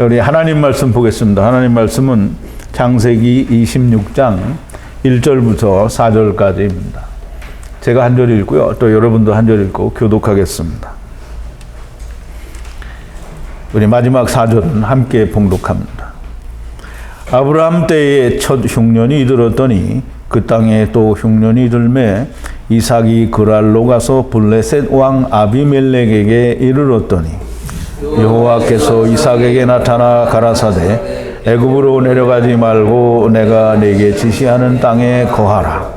우리 하나님 말씀 보겠습니다. 하나님 말씀은 창세기 26장 1절부터 4절까지입니다. 제가 한 절 읽고요. 또 여러분도 한 절 읽고 교독하겠습니다. 우리 마지막 4절은 함께 봉독합니다. 아브라함 때에 첫 흉년이 들었더니 그 땅에 또 흉년이 들매 이삭이 그랄로 가서 블레셋 왕 아비멜렉에게 이르렀더니 여호와께서 이삭에게 나타나 가라사대 애굽으로 내려가지 말고 내가 네게 지시하는 땅에 거하라.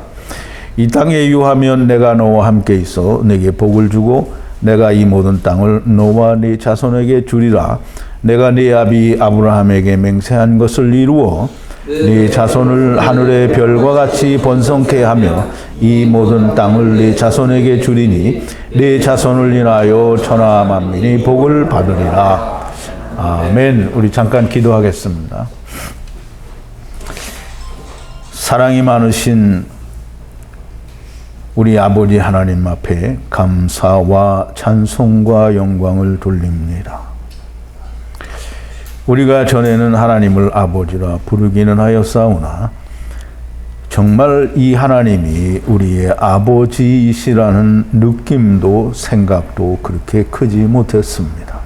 이 땅에 유하면 내가 너와 함께 있어 네게 복을 주고 내가 이 모든 땅을 너와 네 자손에게 주리라. 내가 네 아비 아브라함에게 맹세한 것을 이루어 네 자손을 하늘의 별과 같이 번성케 하며 이 모든 땅을 네 자손에게 주리니 네 자손을 인하여 천하 만민이 복을 받으리라. 아멘. 우리 잠깐 기도하겠습니다. 사랑이 많으신 우리 아버지 하나님 앞에 감사와 찬송과 영광을 돌립니다. 우리가 전에는 하나님을 아버지라 부르기는 하였사오나 정말 이 하나님이 우리의 아버지이시라는 느낌도 생각도 그렇게 크지 못했습니다.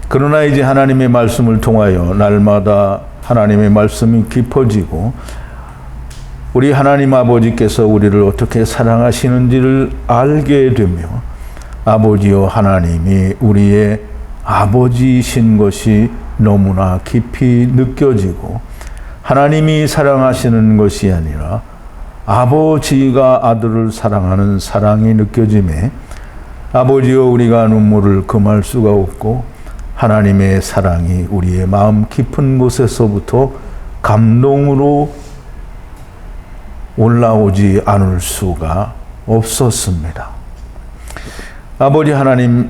그러나 이제 하나님의 말씀을 통하여 날마다 하나님의 말씀이 깊어지고 우리 하나님 아버지께서 우리를 어떻게 사랑하시는지를 알게 되며 아버지여 하나님이 우리의 아버지이신 것이 너무나 깊이 느껴지고 하나님이 사랑하시는 것이 아니라 아버지가 아들을 사랑하는 사랑이 느껴지매 아버지여 우리가 눈물을 금할 수가 없고 하나님의 사랑이 우리의 마음 깊은 곳에서부터 감동으로 올라오지 않을 수가 없었습니다. 아버지 하나님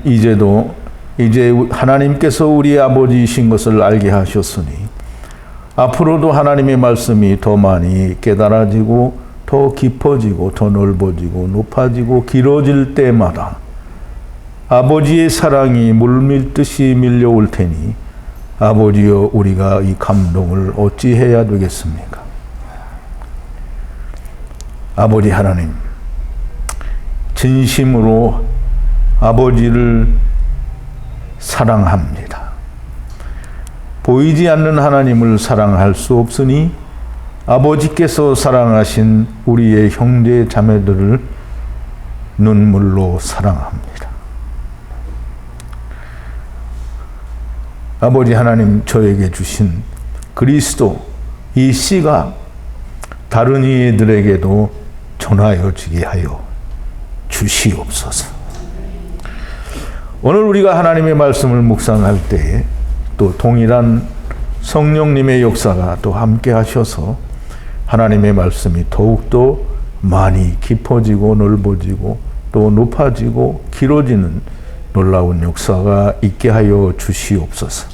이제 하나님께서 우리 아버지이신 것을 알게 하셨으니 앞으로도 하나님의 말씀이 더 많이 깨달아지고 더 깊어지고 더 넓어지고 높아지고 길어질 때마다 아버지의 사랑이 물밀듯이 밀려올 테니 아버지여 우리가 이 감동을 어찌해야 되겠습니까? 아버지 하나님, 진심으로 아버지를 사랑합니다. 보이지 않는 하나님을 사랑할 수 없으니 아버지께서 사랑하신 우리의 형제 자매들을 눈물로 사랑합니다. 아버지 하나님 저에게 주신 그리스도 이 씨가 다른 이들에게도 전하여지게 하여 주시옵소서. 오늘 우리가 하나님의 말씀을 묵상할 때에 또 동일한 성령님의 역사가 또 함께 하셔서 하나님의 말씀이 더욱더 많이 깊어지고 넓어지고 또 높아지고 길어지는 놀라운 역사가 있게 하여 주시옵소서.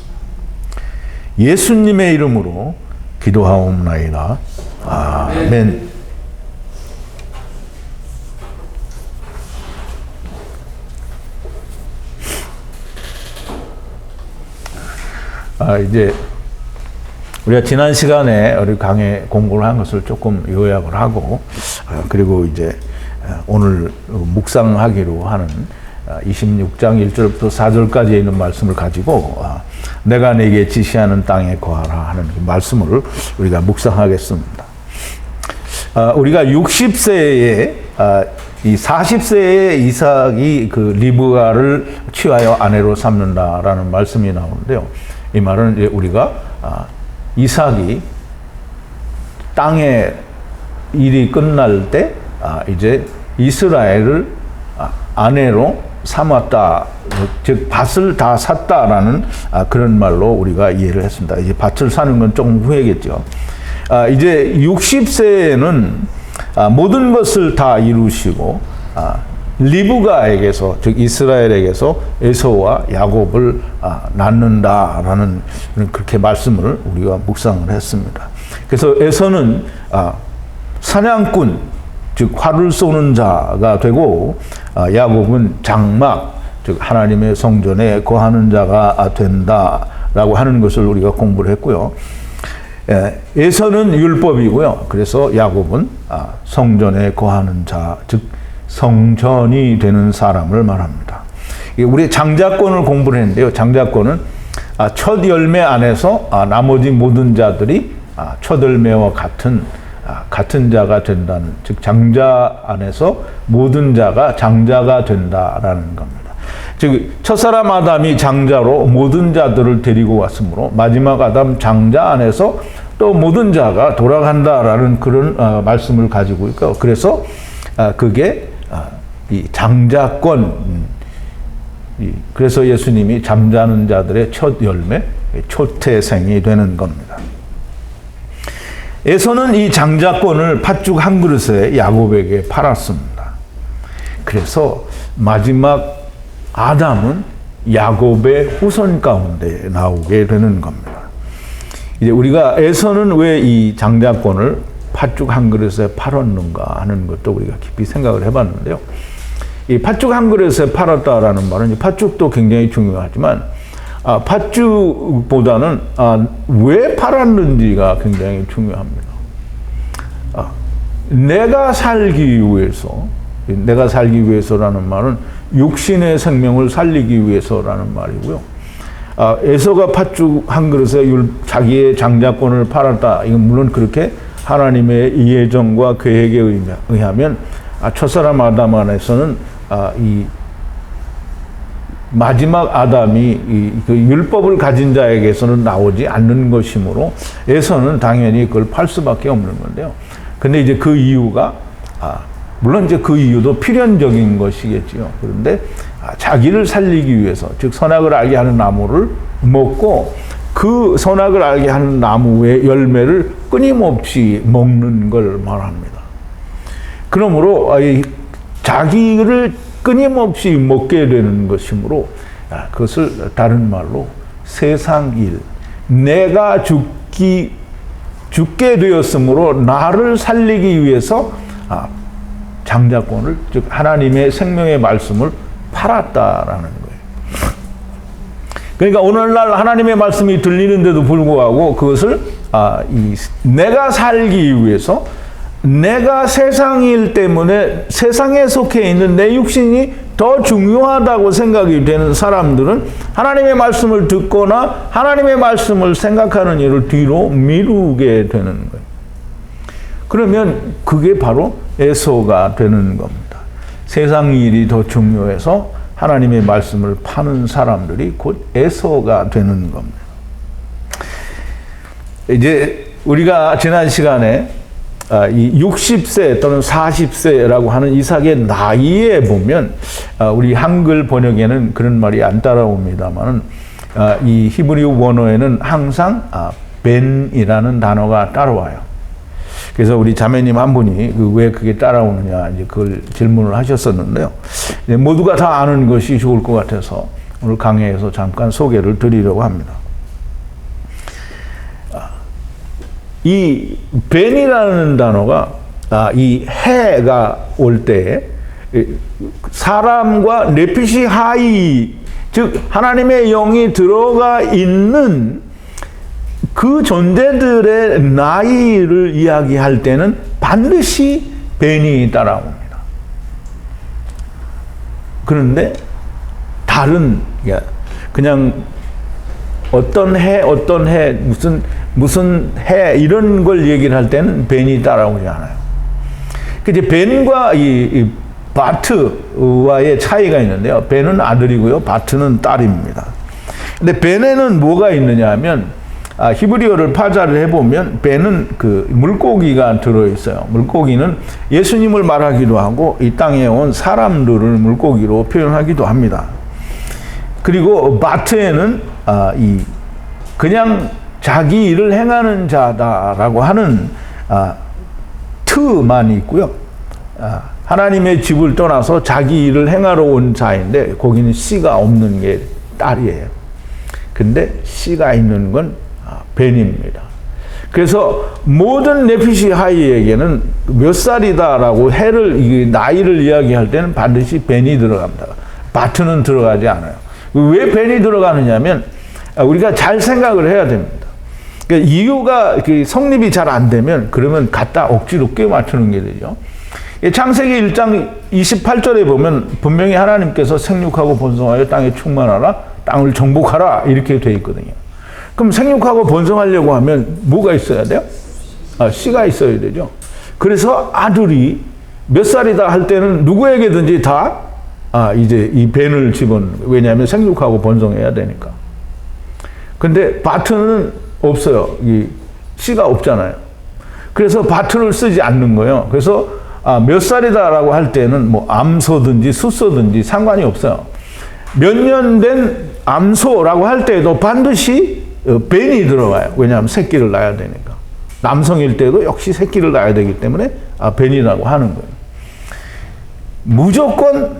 예수님의 이름으로 기도하옵나이다. 아멘. 이제 우리가 지난 시간에 우리 강의 공부를 한 것을 조금 요약을 하고 그리고 이제 오늘 묵상하기로 하는 26장 1절부터 4절까지 있는 말씀을 가지고 내가 네게 지시하는 땅에 거하라 하는 그 말씀을 우리가 묵상하겠습니다. 우리가 60세에 이 40세에 이삭이 그 리브가를 취하여 아내로 삼는다라는 말씀이 나오는데요. 이 말은 이제 우리가 이삭이 땅의 일이 끝날 때 이제 이스라엘을 아내로 삼았다, 즉 밭을 다 샀다라는 그런 말로 우리가 이해를 했습니다. 이제 밭을 사는 건 조금 후회겠죠. 이제 60세에는 모든 것을 다 이루시고 리브가에게서 즉 이스라엘에게서 에서와 야곱을 낳는다라는 그렇게 말씀을 우리가 묵상을 했습니다. 그래서 에서는 사냥꾼 즉 활을 쏘는 자가 되고 야곱은 장막 즉 하나님의 성전에 거하는 자가 된다 자라고 하는 것을 우리가 공부를 했고요. 에서는 율법이고요. 그래서 야곱은 성전에 거하는 자, 즉 성전이 되는 사람을 말합니다. 우리 장자권을 공부를 했는데요. 장자권은 첫 열매 안에서 나머지 모든 자들이 첫 열매와 같은 자가 된다는, 즉 장자 안에서 모든 자가 장자가 된다라는 겁니다. 즉 첫사람 아담이 장자로 모든 자들을 데리고 왔으므로 마지막 아담 장자 안에서 또 모든 자가 돌아간다라는 그런 말씀을 가지고 있고, 그래서 그게 이 장자권, 그래서 예수님이 잠자는 자들의 첫 열매, 초태생이 되는 겁니다. 에서는 이 장자권을 팥죽 한 그릇에 야곱에게 팔았습니다. 그래서 마지막 아담은 야곱의 후손 가운데 나오게 되는 겁니다. 이제 우리가 에서는 왜 이 장자권을 팥죽 한 그릇에 팔았는가 하는 것도 우리가 깊이 생각을 해봤는데요. 이 팥죽 한 그릇에 팔았다라는 말은, 팥죽도 굉장히 중요하지만 팥죽보다는 왜 팔았는지가 굉장히 중요합니다. 내가 살기 위해서라는 말은 육신의 생명을 살리기 위해서라는 말이고요. 에서가 팥죽 한 그릇에 자기의 장자권을 팔았다. 이건 물론 그렇게 하나님의 예정과 계획에 의하면 첫사람 아담 안에서는 이 마지막 아담이 그 율법을 가진 자에게서는 나오지 않는 것이므로 에서는 당연히 그걸 팔 수밖에 없는 건데요. 근데 이제 그 이유가 물론 이제 그 이유도 필연적인 것이겠지요. 그런데 자기를 살리기 위해서, 즉 선악을 알게 하는 나무를 먹고 그 선악을 알게 하는 나무의 열매를 끊임없이 먹는 걸 말합니다. 그러므로 자기를 끊임없이 먹게 되는 것이므로 그것을 다른 말로 세상일, 내가 죽게 되었으므로 나를 살리기 위해서 장자권을, 즉 하나님의 생명의 말씀을 팔았다라는 거예요. 그러니까 오늘날 하나님의 말씀이 들리는데도 불구하고 그것을 내가 살기 위해서, 내가 세상일 때문에 세상에 속해 있는 내 육신이 더 중요하다고 생각이 되는 사람들은 하나님의 말씀을 듣거나 하나님의 말씀을 생각하는 일을 뒤로 미루게 되는 거예요. 그러면 그게 바로 에서가 되는 겁니다. 세상 일이 더 중요해서 하나님의 말씀을 파는 사람들이 곧 에서가 되는 겁니다. 이제 우리가 지난 시간에 이 60세 또는 40세라고 하는 이삭의 나이에 보면 우리 한글 번역에는 그런 말이 안 따라옵니다만 이 히브리 원어에는 항상 벤이라는 단어가 따라와요. 그래서 우리 자매님 한 분이 왜 그게 따라오느냐 이제 그걸 질문을 하셨었는데요. 모두가 다 아는 것이 좋을 것 같아서 오늘 강의에서 잠깐 소개를 드리려고 합니다. 이 벤이라는 단어가 이 해가 올 때에 사람과 네피시 하이, 즉 하나님의 영이 들어가 있는 그 존재들의 나이를 이야기할 때는 반드시 벤이 따라옵니다. 그런데 다른, 그냥 어떤 해 무슨 해 이런 걸 얘기를 할 때는 벤이 따라오지 않아요. 이제 벤과 이 바트와의 차이가 있는데요. 벤은 아들이고요, 바트는 딸입니다. 근데 벤에는 뭐가 있느냐 하면 히브리어를 파자를 해보면 벤은 그 물고기가 들어있어요. 물고기는 예수님을 말하기도 하고 이 땅에 온 사람들을 물고기로 표현하기도 합니다. 그리고 바트에는 그냥 자기 일을 행하는 자다라고 하는 트만 있고요. 하나님의 집을 떠나서 자기 일을 행하러 온 자인데 거기는 씨가 없는 게 딸이에요. 근데 씨가 있는 건 벤입니다. 그래서 모든 네피시 하이에게는 몇 살이다라고 나이를 이야기할 때는 반드시 벤이 들어갑니다. 바트는 들어가지 않아요. 왜 벤이 들어가느냐면 우리가 잘 생각을 해야 됩니다. 그러니까 이유가 성립이 잘 안 되면 그러면 갖다 억지로 끼워 맞추는 게 되죠. 창세기 1장 28절에 보면 분명히 하나님께서 생육하고 번성하여 땅에 충만하라, 땅을 정복하라 이렇게 돼 있거든요. 그럼 생육하고 번성하려고 하면 뭐가 있어야 돼요? 씨가 있어야 되죠. 그래서 아들이 몇 살이다 할 때는 누구에게든지 다 이제 이 벤을 집어넣는 거예요. 왜냐하면 생육하고 번성해야 되니까. 근데 바트는 없어요. 이 씨가 없잖아요. 그래서 바트를 쓰지 않는 거예요. 그래서 몇 살이다라고 할 때는 뭐 암소든지 숫소든지 상관이 없어요. 몇 년 된 암소라고 할 때도 반드시 벤이 들어가요. 왜냐하면 새끼를 낳아야 되니까. 남성일 때도 역시 새끼를 낳아야 되기 때문에 벤이라고 하는 거예요. 무조건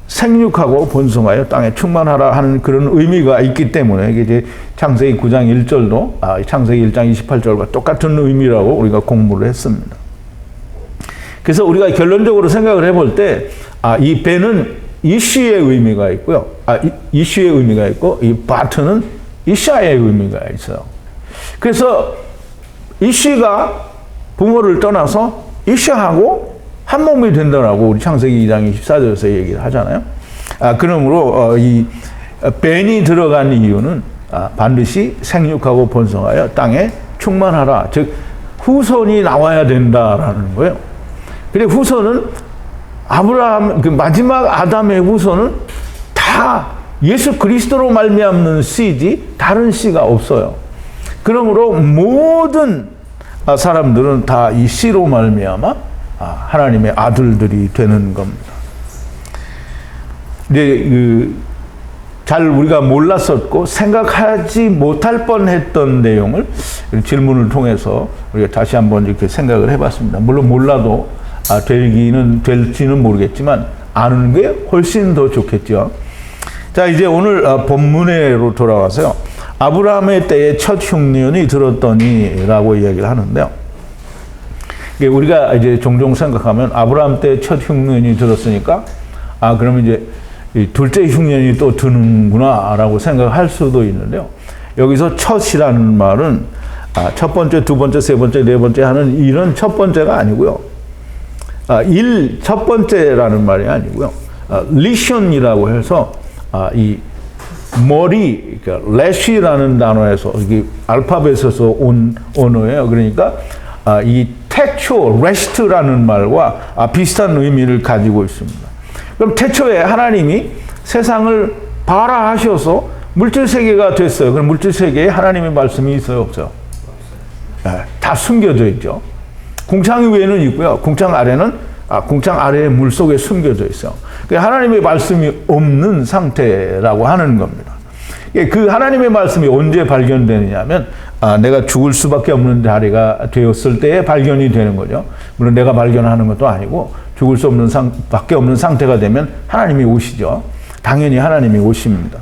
생육하고 번성하여 땅에 충만하라 하는 그런 의미가 있기 때문에 이제 창세기 9장 1절도 창세기 1장 28절과 똑같은 의미라고 우리가 공부를 했습니다. 그래서 우리가 결론적으로 생각을 해볼 때 이 벤은 이쉬의 의미가 있고요. 이쉬의 의미가 있고 이 바트는 이샤의 의미가 있어요. 그래서 이쉬가 부모를 떠나서 이샤하고 한 몸이 된다라고 우리 창세기 2장 24절에서 얘기를 하잖아요. 그러므로 이 벤이 들어간 이유는 반드시 생육하고 번성하여 땅에 충만하라. 즉 후손이 나와야 된다라는 거예요. 그리고 후손은 아브라함 마지막 아담의 후손은 다 예수 그리스도로 말미암는 씨지 다른 씨가 없어요. 그러므로 모든 사람들은 다 이 씨로 말미암아 하나님의 아들들이 되는 겁니다. 근데 잘 우리가 몰랐었고 생각하지 못할 뻔했던 내용을 질문을 통해서 우리가 다시 한번 이렇게 생각을 해봤습니다. 물론 몰라도 될지는 모르겠지만 아는 게 훨씬 더 좋겠죠. 자, 이제 오늘 본문으로 돌아와서요. 아브라함의 때에 첫 흉년이 들었더니라고 이야기를 하는데요. 우리가 이제 종종 생각하면 아브라함 때 첫 흉년이 들었으니까 그러면 이제 둘째 흉년이 또 드는구나라고 생각할 수도 있는데요. 여기서 첫이라는 말은 첫 번째, 두 번째, 세 번째, 네 번째 하는 이런 첫 번째가 아니고요. 첫 번째라는 말이 아니고요. 리션이라고 해서 이 머리, 그러니까 레시라는 단어에서 이게 알파벳에서 온 언어예요. 그러니까 이 태초, 레스트라는 말과 비슷한 의미를 가지고 있습니다. 그럼 태초에 하나님이 세상을 발화하셔서 물질 세계가 됐어요. 그럼 물질 세계에 하나님의 말씀이 있어요, 없어요? 다 숨겨져 있죠. 궁창 위에는 있고요. 궁창 아래는 궁창 아래의 물 속에 숨겨져 있어요. 하나님의 말씀이 없는 상태라고 하는 겁니다. 그 하나님의 말씀이 언제 발견되느냐면 내가 죽을 수밖에 없는 자리가 되었을 때에 발견이 되는 거죠. 물론 내가 발견하는 것도 아니고 죽을 수 없는 밖에 없는 상태가 되면 하나님이 오시죠. 당연히 하나님이 오십니다.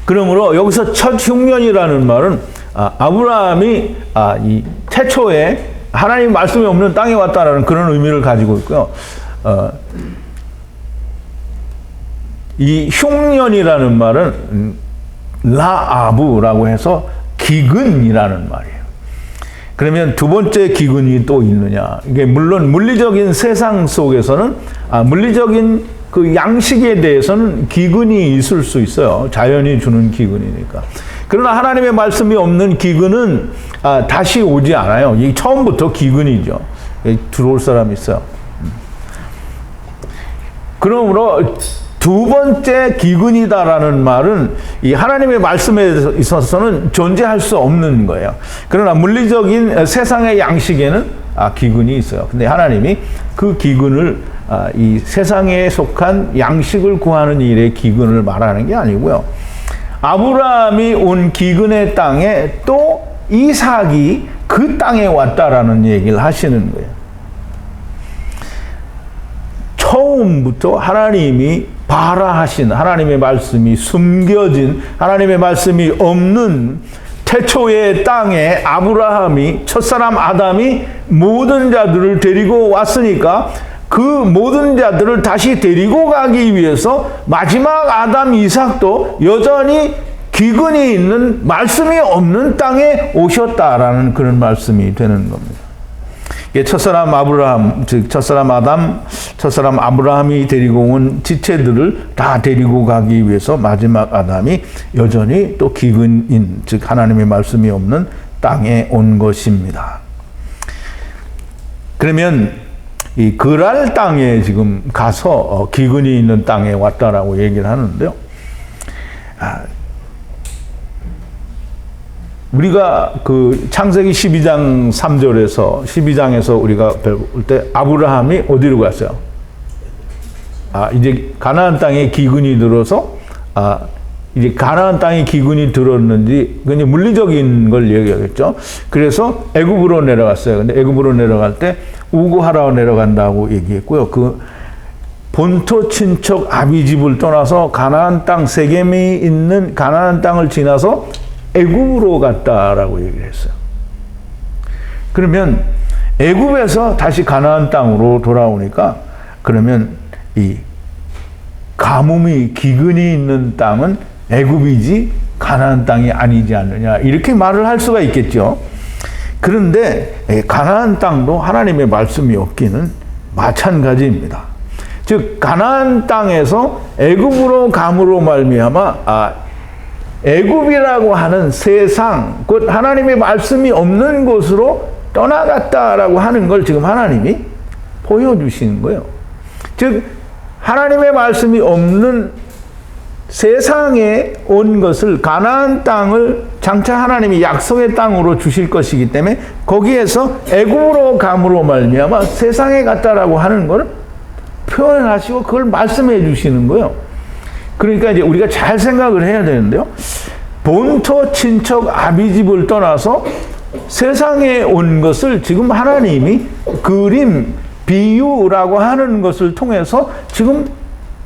그러므로 여기서 첫 흉년이라는 말은 아브라함이 이 태초에 하나님 말씀이 없는 땅에 왔다라는 그런 의미를 가지고 있고요. 이 흉년이라는 말은 라아브라고 해서 기근이라는 말이에요. 그러면 두 번째 기근이 또 있느냐? 이게 물론 물리적인 세상 속에서는 물리적인 그 양식에 대해서는 기근이 있을 수 있어요. 자연이 주는 기근이니까. 그러나 하나님의 말씀이 없는 기근은 다시 오지 않아요. 이 처음부터 기근이죠. 들어올 사람이 있어요. 그러므로 두 번째 기근이다라는 말은 이 하나님의 말씀에 있어서는 존재할 수 없는 거예요. 그러나 물리적인 세상의 양식에는 기근이 있어요. 근데 하나님이 그 기근을 이 세상에 속한 양식을 구하는 일의 기근을 말하는 게 아니고요. 아브라함이 온 기근의 땅에 또 이삭이 그 땅에 왔다라는 얘기를 하시는 거예요. 처음부터 하나님이 발화하신 하나님의 말씀이 숨겨진 하나님의 말씀이 없는 태초의 땅에 아브라함이 첫사람 아담이 모든 자들을 데리고 왔으니까 그 모든 자들을 다시 데리고 가기 위해서 마지막 아담 이삭도 여전히 기근이 있는 말씀이 없는 땅에 오셨다라는 그런 말씀이 되는 겁니다. 첫사람 아브라함, 즉 첫사람 아담, 첫사람 아브라함이 데리고 온 지체들을 다 데리고 가기 위해서 마지막 아담이 여전히 또 기근인, 즉 하나님의 말씀이 없는 땅에 온 것입니다. 그러면 이 그랄 땅에 지금 가서 기근이 있는 땅에 왔다라고 얘기를 하는데요. 우리가 그 창세기 12장 3절에서 12장에서 우리가 배울 때 아브라함이 어디로 갔어요? 이제 가나안 땅에 기근이 들어서 이제 가나안 땅에 기근이 들었는지 그게 물리적인 걸 얘기하겠죠. 그래서 애굽으로 내려갔어요. 근데 애굽으로 내려갈 때 우고하러 내려간다고 얘기했고요. 그 본토 친척 아비집을 떠나서 가나안 땅 세겜이 있는 가나안 땅을 지나서 애굽으로 갔다라고 얘기를 했어요. 그러면 애굽에서 다시 가나안 땅으로 돌아오니까 그러면 이 가뭄이 기근이 있는 땅은 애굽이지 가나안 땅이 아니지 않느냐 이렇게 말을 할 수가 있겠죠. 그런데 가나안 땅도 하나님의 말씀이 없기는 마찬가지입니다. 즉 가나안 땅에서 애굽으로 감으로 말미암아 애굽이라고 하는 세상, 곧 하나님의 말씀이 없는 곳으로 떠나갔다라고 하는 걸 지금 하나님이 보여주시는 거예요. 즉 하나님의 말씀이 없는 세상에 온 것을 가나안 땅을 장차 하나님이 약속의 땅으로 주실 것이기 때문에 거기에서 애굽으로 감으로 말미암아 세상에 갔다라고 하는 걸 표현하시고 그걸 말씀해 주시는 거예요. 그러니까 이제 우리가 잘 생각을 해야 되는데요. 본토 친척 아비집을 떠나서 세상에 온 것을 지금 하나님이 그림, 비유라고 하는 것을 통해서 지금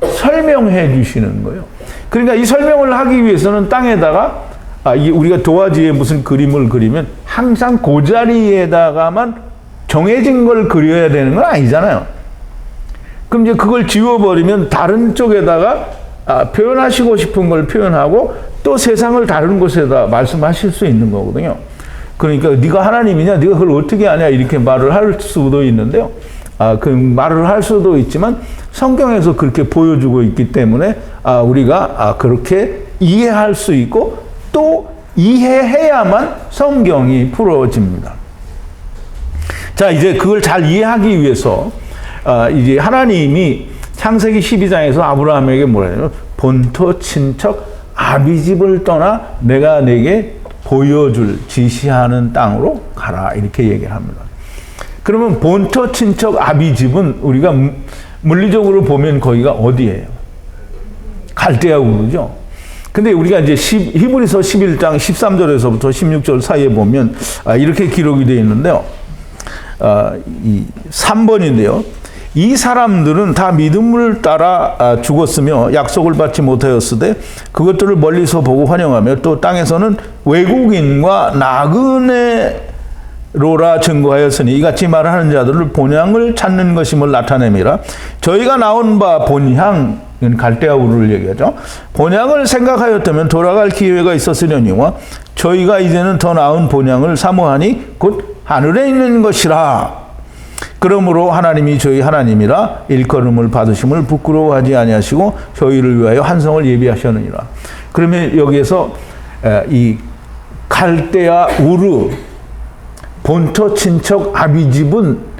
설명해 주시는 거예요. 그러니까 이 설명을 하기 위해서는 땅에다가 우리가 도화지에 무슨 그림을 그리면 항상 그 자리에다가만 정해진 걸 그려야 되는 건 아니잖아요. 그럼 이제 그걸 지워버리면 다른 쪽에다가 표현하시고 싶은 걸 표현하고 또 세상을 다른 곳에다 말씀하실 수 있는 거거든요. 그러니까 네가 하나님이냐, 네가 그걸 어떻게 아냐 이렇게 말을 할 수도 있는데요. 그 말을 할 수도 있지만 성경에서 그렇게 보여주고 있기 때문에 우리가 그렇게 이해할 수 있고 또 이해해야만 성경이 풀어집니다. 자, 이제 그걸 잘 이해하기 위해서 이제 하나님이 창세기 12장에서 아브라함에게 뭐라 하냐면 본토 친척 아비집을 떠나 내가 내게 보여줄 지시하는 땅으로 가라 이렇게 얘기를 합니다. 그러면 본토 친척 아비집은 우리가 물리적으로 보면 거기가 어디예요? 갈대아 우르죠. 근데 우리가 이제 히브리서 11장 13절에서부터 16절 사이에 보면 이렇게 기록이 되어 있는데요. 이 3번인데요. 이 사람들은 다 믿음을 따라 죽었으며 약속을 받지 못하였으되 그것들을 멀리서 보고 환영하며 또 땅에서는 외국인과 나그네로라 증거하였으니 이같이 말하는 자들을 본향을 찾는 것임을 나타내미라. 저희가 나온 바 본향, 갈대아 우르를 얘기하죠. 본향을 생각하였다면 돌아갈 기회가 있었으려니와 저희가 이제는 더 나은 본향을 사모하니 곧 하늘에 있는 것이라. 그러므로 하나님이 저희 하나님이라 일컬음을 받으심을 부끄러워하지 아니하시고 저희를 위하여 한 성을 예비하셨느니라. 그러면 여기에서 이 갈대아 우르 본토 친척 아비집은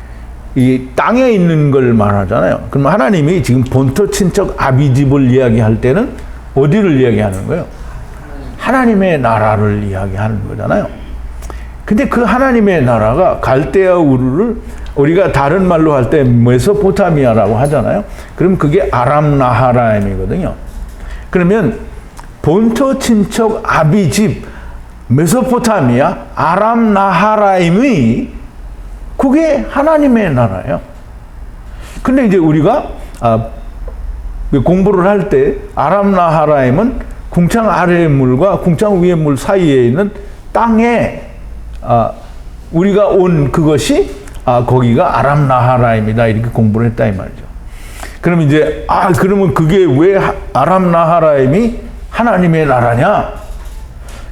이 땅에 있는 걸 말하잖아요. 그럼 하나님이 지금 본토 친척 아비집을 이야기할 때는 어디를 이야기하는 거예요? 하나님의 나라를 이야기하는 거잖아요. 근데 그 하나님의 나라가 갈대아 우르를 우리가 다른 말로 할 때 메소포타미아라고 하잖아요. 그럼 그게 아람 나하라임이거든요. 그러면 본토 친척 아비집 메소포타미아 아람 나하라임이 그게 하나님의 나라예요. 근데 이제 우리가 공부를 할 때 아람 나하라임은 궁창 아래의 물과 궁창 위의 물 사이에 있는 땅에 우리가 온 그것이 거기가 아람 나하라임이다 이렇게 공부를 했다 이 말이죠. 그럼 이제 그러면 그게 왜 아람 나하라임이 하나님의 나라냐?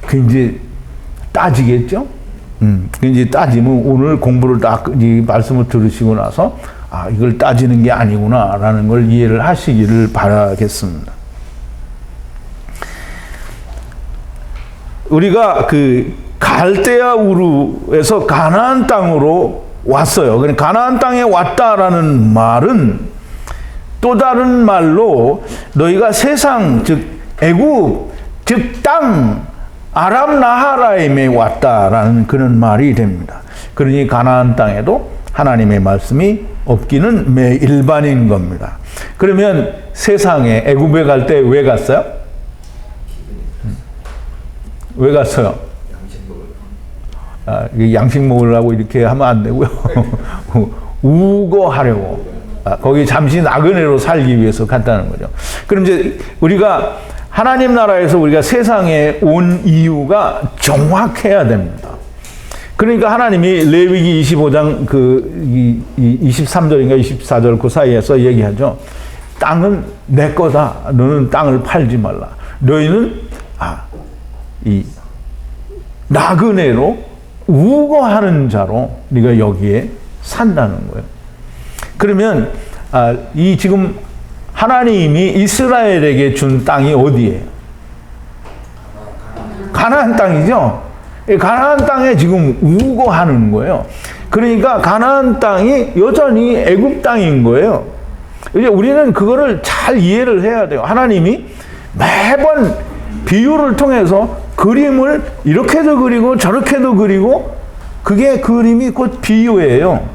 그 이제 따지겠죠. 그 이제 따지면 오늘 공부를 딱 이 말씀을 들으시고 나서 이걸 따지는 게 아니구나라는 걸 이해를 하시기를 바라겠습니다. 우리가 그 갈대아 우르에서 가나안 땅으로 왔어요. 그러니까 가나안 땅에 왔다라는 말은 또 다른 말로 너희가 세상 즉 애굽 즉 땅 아람 나하라임에 왔다라는 그런 말이 됩니다. 그러니 가나안 땅에도 하나님의 말씀이 없기는 매 일반인 겁니다. 그러면 세상에 애굽에 갈 때 왜 갔어요? 왜 갔어요? 양식 먹으려고 이렇게 하면 안 되고요. 우거하려고. 거기 잠시 나그네로 살기 위해서 갔다는 거죠. 그럼 이제 우리가 하나님 나라에서 우리가 세상에 온 이유가 정확해야 됩니다. 그러니까 하나님이 레위기 25장 23절인가 24절 그 사이에서 얘기하죠. 땅은 내 거다. 너는 땅을 팔지 말라. 너희는 이 나그네로 우거하는 자로 네가 여기에 산다는 거예요. 그러면 이 지금 하나님이 이스라엘에게 준 땅이 어디예요? 가나안 땅이죠. 가나안 땅에 지금 우거하는 거예요. 그러니까 가나안 땅이 여전히 애굽 땅인 거예요. 이제 우리는 그거를 잘 이해를 해야 돼요. 하나님이 매번 비유를 통해서 그림을 이렇게도 그리고 저렇게도 그리고 그게 그림이 곧 비유예요.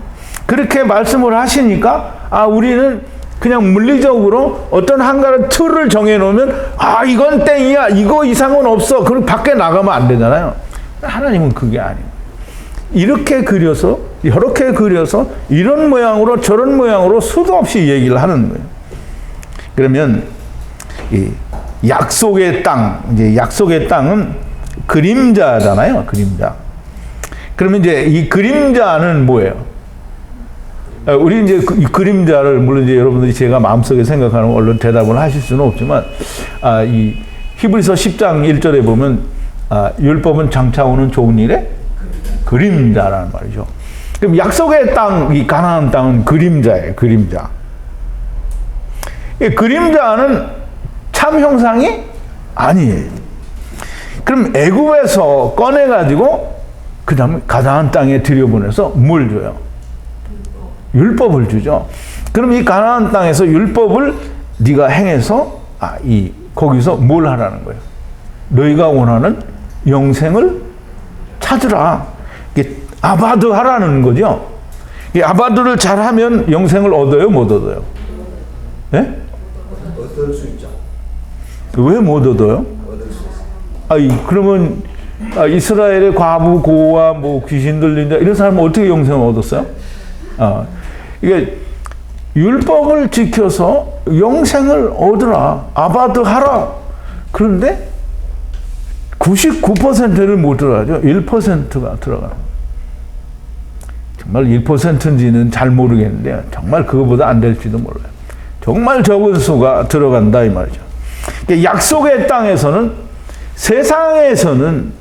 그렇게 말씀을 하시니까 우리는 그냥 물리적으로 어떤 한 가지 틀을 정해놓으면 이건 땡이야 이거 이상은 없어 그럼 밖에 나가면 안 되잖아요. 하나님은 그게 아니에요. 이렇게 그려서 저렇게 그려서 이런 모양으로 저런 모양으로 수도 없이 얘기를 하는 거예요. 그러면 이 약속의 땅, 이제 약속의 땅은 그림자잖아요. 그림자. 그러면 이제 이 그림자는 뭐예요? 우리 이제 이 그림자를 물론 이제 여러분들이 제가 마음속에 생각하는 얼른 대답을 하실 수는 없지만 이 히브리서 10장 1절에 보면 율법은 장차 오는 좋은 일의 그림자라는 말이죠. 그럼 약속의 땅, 이 가나안 땅은 그림자예요. 그림자. 이 그림자는 참 형상이 아니에요. 그럼 애굽에서 꺼내가지고 그 다음에 가나안 땅에 들여보내서 뭘 줘요? 율법을 주죠. 그럼 이 가나안 땅에서 율법을 네가 행해서 거기서 뭘 하라는 거예요? 너희가 원하는 영생을 찾으라. 이게 아바드 하라는 거죠. 이 아바드를 잘하면 영생을 얻어요, 못 얻어요? 네? 얻을 수 있죠. 왜 못 얻어요? 얻을 수 있어요. 그러면 이스라엘의 과부, 고아, 뭐 귀신 들린 자 이런 사람은 어떻게 영생을 얻었어요? 이게 율법을 지켜서 영생을 얻으라, 아바드 하라. 그런데 99%를 못 들어가죠. 1%가 들어가는. 정말 1%인지는 잘 모르겠는데 정말 그거보다 안 될지도 몰라요. 정말 적은 수가 들어간다 이 말이죠. 약속의 땅에서는 세상에서는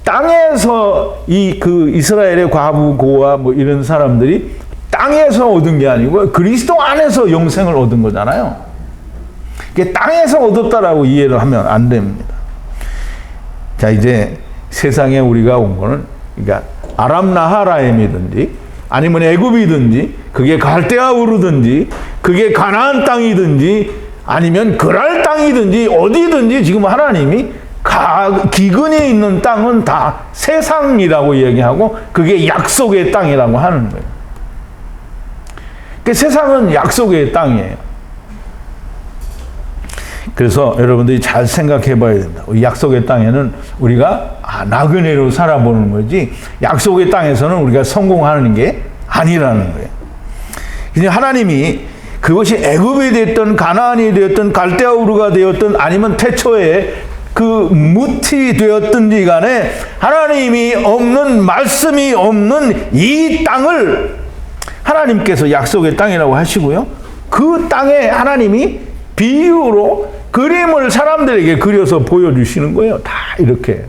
땅에서 그 이스라엘의 과부, 고아 뭐 이런 사람들이 땅에서 얻은 게 아니고 그리스도 안에서 영생을 얻은 거잖아요. 땅에서 얻었다라고 이해를 하면 안 됩니다. 자, 이제 세상에 우리가 온 거는 그러니까 아람 나하라임이든지 아니면 애굽이든지 그게 갈대아 우르든지 그게 가나안 땅이든지 아니면 그랄 땅이든지 어디든지 지금 하나님이 기근이 있는 땅은 다 세상이라고 얘기하고 그게 약속의 땅이라고 하는 거예요. 그러니까 세상은 약속의 땅이에요. 그래서 여러분들이 잘 생각해 봐야 된다. 약속의 땅에는 우리가 나그네로 살아보는 거지 약속의 땅에서는 우리가 성공하는 게 아니라는 거예요. 그냥 하나님이 그것이 애굽이 됐든 가나안이 되었든 갈대아 우르가 되었든 아니면 태초에 그 무티 되었든지 간에 하나님이 없는, 말씀이 없는 이 땅을 하나님께서 약속의 땅이라고 하시고요. 그 땅에 하나님이 비유로 그림을 사람들에게 그려서 보여주시는 거예요. 다 이렇게.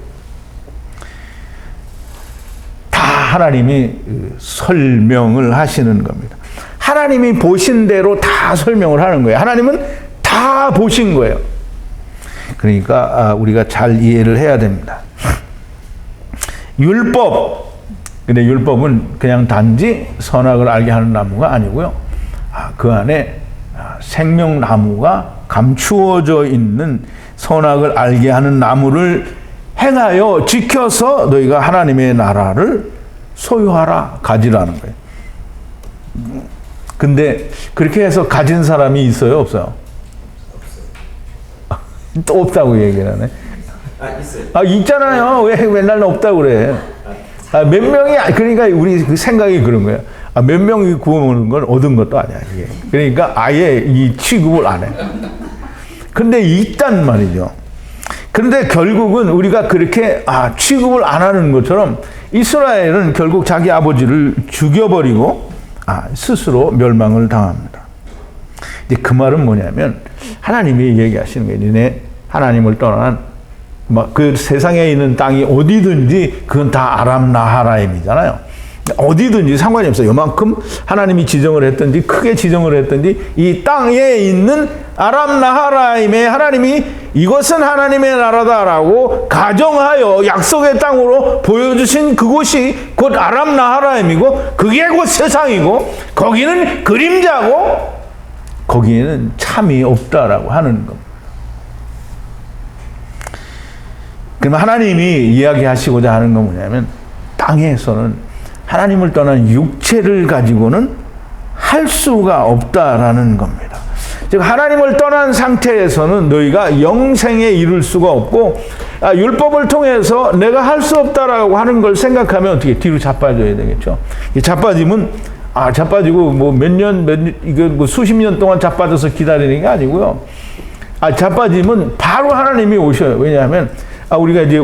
다 하나님이 설명을 하시는 겁니다. 하나님이 보신 대로 다 설명을 하는 거예요. 하나님은 다 보신 거예요. 그러니까 우리가 잘 이해를 해야 됩니다. 율법. 근데 율법은 그냥 단지 선악을 알게 하는 나무가 아니고요. 그 안에 생명나무가 감추어져 있는 선악을 알게 하는 나무를 행하여 지켜서 너희가 하나님의 나라를 소유하라, 가지라는 거예요. 근데 그렇게 해서 가진 사람이 있어요, 없어요? 또 없다고 얘기를 하네. 있어요. 있잖아요. 왜 맨날 없다고 그래? 몇 명이, 그러니까 우리 그 생각이 그런 거예요. 몇 명이 구원하는 건 얻은 것도 아니야, 이게. 그러니까 아예 이 취급을 안 해. 근데 있단 말이죠. 그런데 결국은 우리가 그렇게 취급을 안 하는 것처럼 이스라엘은 결국 자기 아버지를 죽여버리고 스스로 멸망을 당합니다. 이제 그 말은 뭐냐면 하나님이 얘기하시는 거예요. 니네 하나님을 떠난 그 세상에 있는 땅이 어디든지 그건 다 아람 나하라임이잖아요. 어디든지 상관이 없어요. 요만큼 하나님이 지정을 했든지 크게 지정을 했든지 이 땅에 있는 아람 나하라임에 하나님이 이것은 하나님의 나라다라고 가정하여 약속의 땅으로 보여주신 그곳이 곧 아람 나하라임이고 그게 곧 세상이고 거기는 그림자고 거기에는 참이 없다라고 하는 겁니다. 그럼 하나님이 이야기하시고자 하는 건 뭐냐면 땅에서는 하나님을 떠난 육체를 가지고는 할 수가 없다라는 겁니다. 즉 하나님을 떠난 상태에서는 너희가 영생에 이룰 수가 없고 율법을 통해서 내가 할 수 없다라고 하는 걸 생각하면 어떻게 뒤로 자빠져야 되겠죠. 자빠지면 자빠지고 뭐 이거 뭐 수십 년 동안 자빠져서 기다리는 게 아니고요. 자빠지면 바로 하나님이 오셔요. 왜냐하면 우리가 이제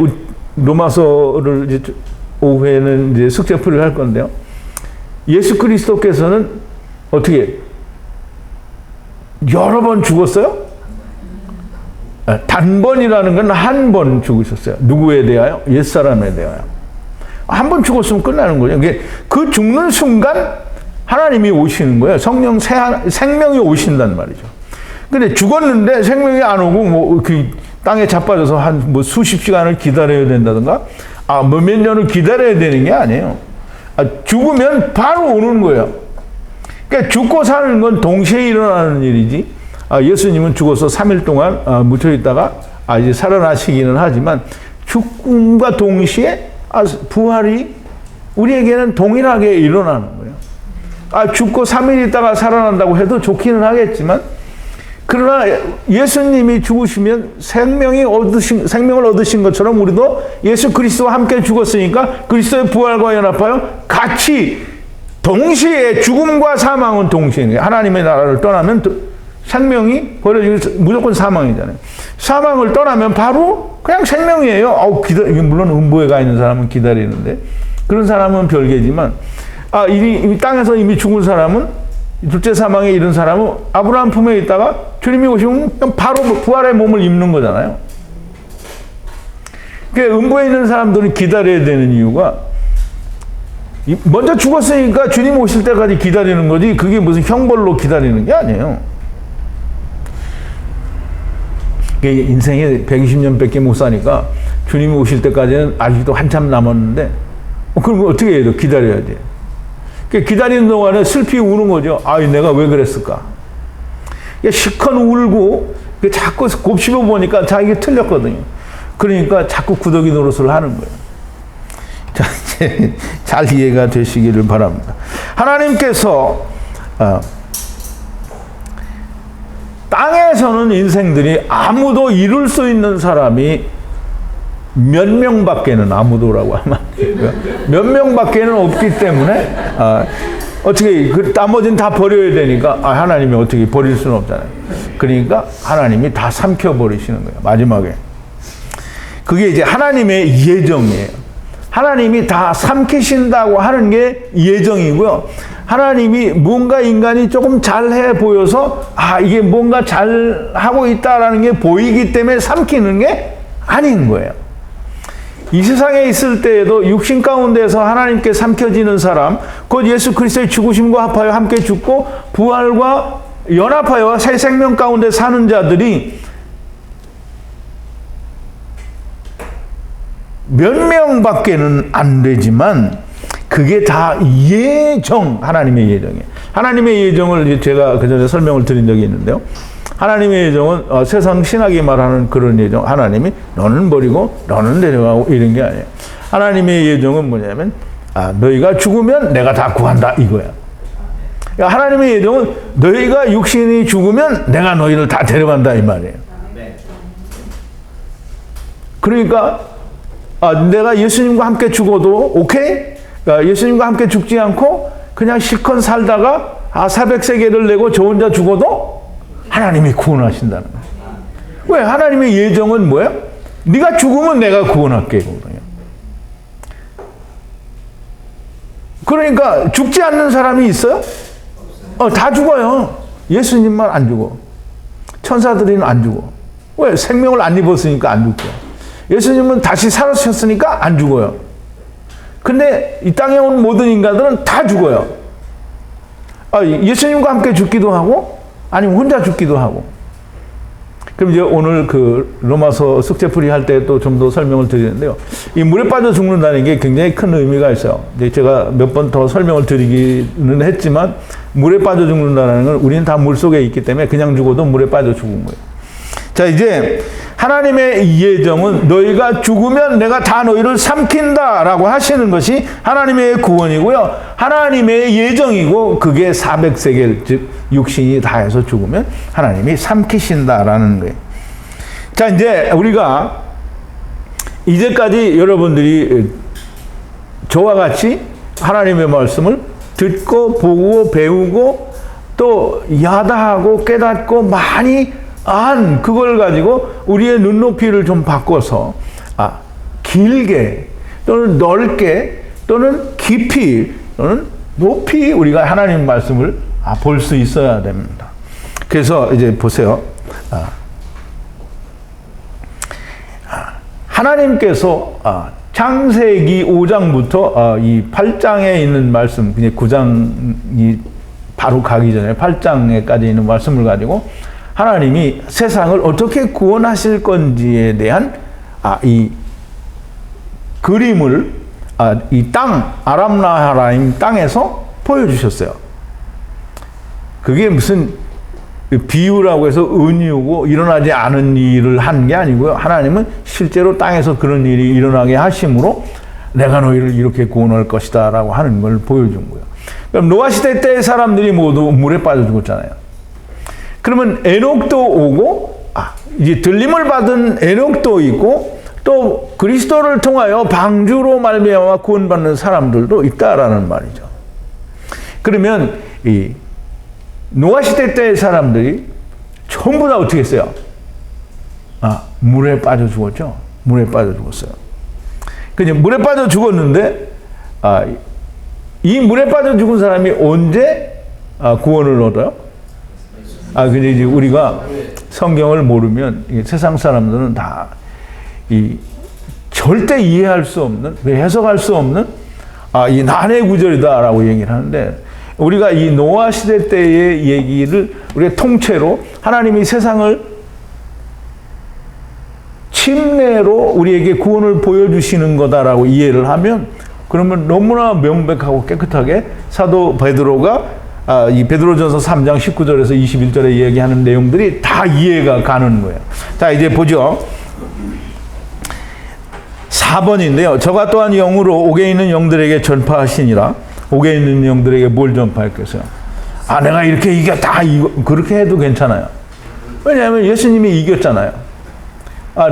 로마서를 이제 오후에는 이제 숙제풀이를 할 건데요. 예수 그리스도께서는 어떻게 여러 번 죽었어요? 단번이라는 건 한 번 죽으셨어요. 누구에 대하여? 옛사람에 대하여. 한 번 죽었으면 끝나는 거죠. 그 죽는 순간 하나님이 오시는 거예요. 성령 생명이 오신단 말이죠. 근데 죽었는데 생명이 안 오고 그 땅에 자빠져서 한 수십 시간을 기다려야 된다든가 몇 년을 기다려야 되는 게 아니에요. 죽으면 바로 오는 거예요. 그러니까 죽고 사는 건 동시에 일어나는 일이지. 예수님은 죽어서 3일 동안 묻혀 있다가 이제 살아나시기는 하지만 죽음과 동시에 부활이 우리에게는 동일하게 일어나는 거예요. 죽고 3일 있다가 살아난다고 해도 좋기는 하겠지만 그러나 예수님이 죽으시면 생명을 얻으신 것처럼 우리도 예수 그리스도와 함께 죽었으니까 그리스도의 부활과 연합하여 같이 동시에 죽음과 사망은 동시에 하나님의 나라를 떠나면 생명이 버려지고 무조건 사망이잖아요. 사망을 떠나면 바로 그냥 생명이에요. 물론 음부에 가 있는 사람은 기다리는데 그런 사람은 별개지만 이 땅에서 이미 죽은 사람은 둘째 사망에 이른 사람은 아브라함 품에 있다가 주님이 오시면 바로 부활의 몸을 입는 거잖아요. 그러니까 음부에 있는 사람들은 기다려야 되는 이유가 먼저 죽었으니까 주님 오실 때까지 기다리는 거지 그게 무슨 형벌로 기다리는 게 아니에요. 인생에 120년밖에 못 사니까 주님이 오실 때까지는 아직도 한참 남았는데 그럼 어떻게 해야 돼? 기다려야 돼. 기다리는 동안에 슬피 우는 거죠. 내가 왜 그랬을까? 시컨 울고 자꾸 곱씹어 보니까 자기가 틀렸거든요. 그러니까 자꾸 구더기 노릇을 하는 거예요. 자, 이제 잘 이해가 되시기를 바랍니다. 하나님께서 땅에서는 인생들이 아무도 이룰 수 있는 사람이 몇 명밖에는 아무도라고 하면 안 되고요. 몇 명밖에는 없기 때문에 어떻게 나머지는 다 버려야 되니까 하나님이 어떻게 버릴 수는 없잖아요. 그러니까 하나님이 다 삼켜버리시는 거예요. 마지막에. 그게 이제 하나님의 예정이에요. 하나님이 다 삼키신다고 하는 게 예정이고요. 하나님이 뭔가 인간이 조금 잘해 보여서 이게 뭔가 잘하고 있다라는 게 보이기 때문에 삼키는 게 아닌 거예요. 이 세상에 있을 때에도 육신 가운데서 하나님께 삼켜지는 사람, 곧 예수 그리스도의 죽으심과 합하여 함께 죽고 부활과 연합하여 새 생명 가운데 사는 자들이 몇 명밖에는 안 되지만 그게 다 하나님의 예정이에요. 하나님의 예정을 제가 그전에 설명을 드린 적이 있는데요. 하나님의 예정은 세상 신학이 말하는 그런 예정, 하나님이 너는 버리고 너는 데려가고 이런 게 아니에요. 하나님의 예정은 뭐냐면 너희가 죽으면 내가 다 구한다 이거야. 그러니까 하나님의 예정은 너희가 육신이 죽으면 내가 너희를 다 데려간다 이 말이에요. 그러니까 내가 예수님과 함께 죽어도 오케이? 그러니까 예수님과 함께 죽지 않고 그냥 실컷 살다가 400세계를 내고 저 혼자 죽어도 하나님이 구원하신다는 거예요. 왜? 하나님의 예정은 뭐예요? 네가 죽으면 내가 구원할게. 그러니까 죽지 않는 사람이 있어요? 다 죽어요. 예수님만 안 죽어. 천사들은 안 죽어. 왜? 생명을 안 입었으니까 안 죽죠. 예수님은 다시 살아셨으니까 안 죽어요. 근데 이 땅에 온 모든 인간들은 다 죽어요. 예수님과 함께 죽기도 하고 아니면 혼자 죽기도 하고. 그럼 이제 오늘 그 로마서 숙제풀이 할 때 또 좀 더 설명을 드리는데요. 이 물에 빠져 죽는다는 게 굉장히 큰 의미가 있어요. 제가 몇 번 더 설명을 드리기는 했지만 물에 빠져 죽는다는 건 우리는 다 물 속에 있기 때문에 그냥 죽어도 물에 빠져 죽은 거예요. 자, 이제 하나님의 예정은 너희가 죽으면 내가 다 너희를 삼킨다라고 하시는 것이 하나님의 구원이고요. 하나님의 예정이고 그게 400세겔 즉 육신이 다해서 죽으면 하나님이 삼키신다라는 거예요. 자, 이제 우리가 이제까지 여러분들이 저와 같이 하나님의 말씀을 듣고 보고 배우고 또 야다하고 깨닫고 많이 그걸 가지고 우리의 눈높이를 좀 바꿔서 길게 또는 넓게 또는 깊이 또는 높이 우리가 하나님 말씀을 볼 수 있어야 됩니다. 그래서 이제 보세요. 하나님께서 창세기 5장부터 이 8장에 있는 말씀, 9장이 바로 가기 전에 8장에까지 있는 말씀을 가지고 하나님이 세상을 어떻게 구원하실 건지에 대한 이 그림을 이 땅, 아람나하라임 땅에서 보여주셨어요. 그게 무슨 비유라고 해서 은유고 일어나지 않은 일을 한 게 아니고요. 하나님은 실제로 땅에서 그런 일이 일어나게 하심으로 내가 너희를 이렇게 구원할 것이다 라고 하는 걸 보여준 거예요. 그럼 노아 시대 때의 사람들이 모두 물에 빠져 죽었잖아요. 그러면 에녹도 오고 이제 들림을 받은 에녹도 있고 또 그리스도를 통하여 방주로 말미암아 구원받는 사람들도 있다라는 말이죠. 그러면 이 노아 시대 때의 사람들이 전부 다 어떻게 했어요? 물에 빠져 죽었죠. 물에 빠져 죽었어요. 그냥 물에 빠져 죽었는데 이 물에 빠져 죽은 사람이 언제 구원을 얻어요? 근데 이제 우리가 성경을 모르면 세상 사람들은 다 절대 이해할 수 없는, 해석할 수 없는 이 난해 구절이다라고 얘기를 하는데 우리가 이 노아 시대 때의 얘기를 우리가 통째로 하나님이 세상을 침례로 우리에게 구원을 보여주시는 거다라고 이해를 하면 그러면 너무나 명백하고 깨끗하게 사도 베드로가 이 베드로전서 3장 19절에서 21절에 얘기하는 내용들이 다 이해가 가는 거예요. 자, 이제 보죠. 4번인데요. 저가 또한 영으로 옥에 있는 영들에게 전파하시니라. 옥에 있는 영들에게 뭘 전파했겠어요? 내가 이렇게 이겼다. 그렇게 해도 괜찮아요. 왜냐하면 예수님이 이겼잖아요.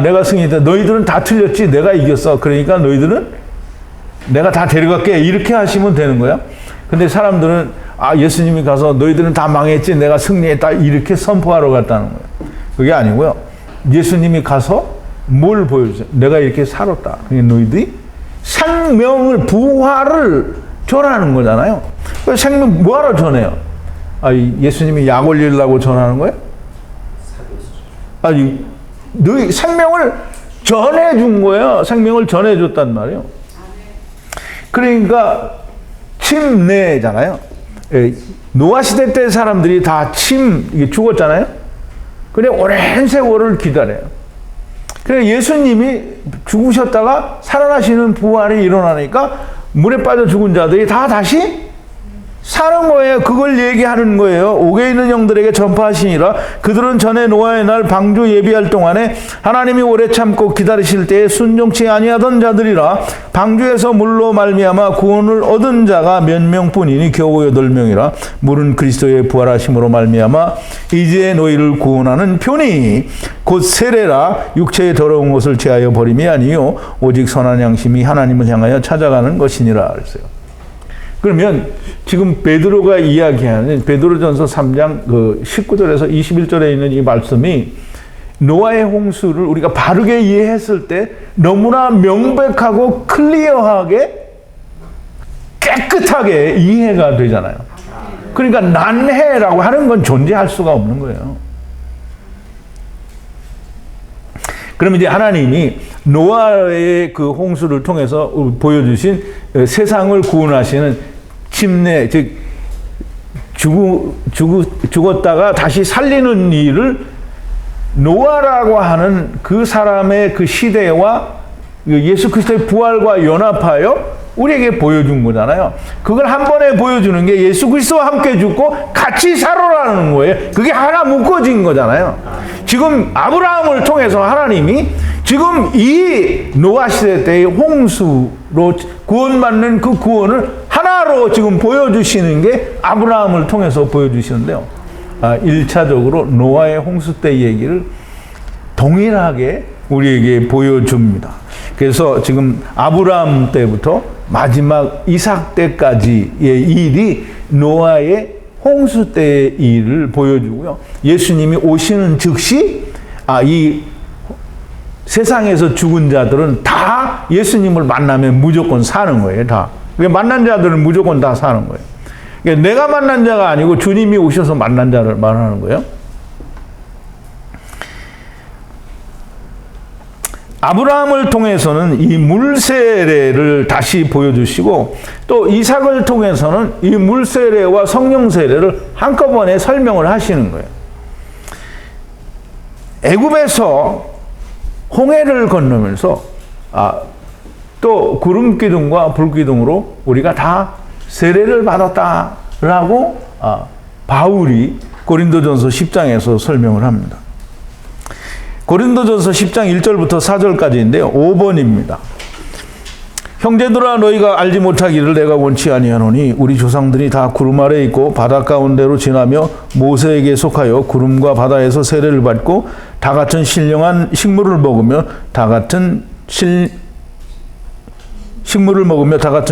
내가 승리했다. 너희들은 다 틀렸지. 내가 이겼어. 그러니까 너희들은 내가 다 데려갈게. 이렇게 하시면 되는 거야. 근데 사람들은 예수님이 가서 너희들은 다 망했지. 내가 승리했다. 이렇게 선포하러 갔다는 거예요. 그게 아니고요. 예수님이 가서 뭘 보여주세요? 내가 이렇게 살았다. 그러니까 너희들이 생명을, 부활을 전하는 거잖아요. 그 생명 뭐하러 전해요? 예수님이 약 올리려고 전하는 거예요? 너희 생명을 전해준 거예요. 생명을 전해줬단 말이에요. 그러니까 침례잖아요. 노아 시대 때 사람들이 다 죽었잖아요. 근데 오랜 세월을 기다려요. 그래서 예수님이 죽으셨다가 살아나시는 부활이 일어나니까 물에 빠져 죽은 자들이 다 다시 사는 거예요. 그걸 얘기하는 거예요. 옥에 있는 영들에게 전파하시니라. 그들은 전에 노아의 날 방주 예비할 동안에 하나님이 오래 참고 기다리실 때에 순종치 아니하던 자들이라. 방주에서 물로 말미암아 구원을 얻은 자가 몇 명뿐이니 겨우 8명이라. 물은 그리스도의 부활하심으로 말미암아 이제 너희를 구원하는 표니 곧 세례라. 육체의 더러운 것을 제하여 버림이 아니요 오직 선한 양심이 하나님을 향하여 찾아가는 것이니라 그랬어요. 그러면 지금 베드로가 이야기하는 베드로전서 3장 19절에서 21절에 있는 이 말씀이 노아의 홍수를 우리가 바르게 이해했을 때 너무나 명백하고 클리어하게 깨끗하게 이해가 되잖아요. 그러니까 난해라고 하는 건 존재할 수가 없는 거예요. 그러면 이제 하나님이 노아의 그 홍수를 통해서 보여주신 세상을 구원하시는 침례, 즉 죽었다가 다시 살리는 일을 노아라고 하는 그 사람의 그 시대와 예수 그리스도의 부활과 연합하여 우리에게 보여준 거잖아요. 그걸 한 번에 보여주는 게 예수 그리스도와 함께 죽고 같이 살아라는 거예요. 그게 하나 묶어진 거잖아요. 지금 아브라함을 통해서 하나님이 지금 이 노아 시대 때의 홍수로 구원받는 그 구원을 하나로 지금 보여주시는 게 아브라함을 통해서 보여주시는데요. 1차적으로 노아의 홍수 때 얘기를 동일하게 우리에게 보여줍니다. 그래서 지금 아브라함 때부터 마지막 이삭 때까지의 일이 노아의 홍수 때의 일을 보여주고요. 예수님이 오시는 즉시 이 세상에서 죽은 자들은 다 예수님을 만나면 무조건 사는 거예요. 다. 만난 자들은 무조건 다 사는 거예요. 그러니까 내가 만난 자가 아니고 주님이 오셔서 만난 자를 말하는 거예요. 아브라함을 통해서는 이 물세례를 다시 보여주시고 또 이삭을 통해서는 이 물세례와 성령 세례를 한꺼번에 설명을 하시는 거예요. 애굽에서 홍해를 건너면서 또 구름 기둥과 불 기둥으로 우리가 다 세례를 받았다라고 바울이 고린도전서 10장에서 설명을 합니다. 고린도전서 10장 1절부터 4절까지인데요. 5번입니다. 형제들아 너희가 알지 못하기를 내가 원치 아니하노니 우리 조상들이 다 구름 아래 있고 바다 가운데로 지나며 모세에게 속하여 구름과 바다에서 세례를 받고 다 같은 신령한 식물을 먹으며 다 같은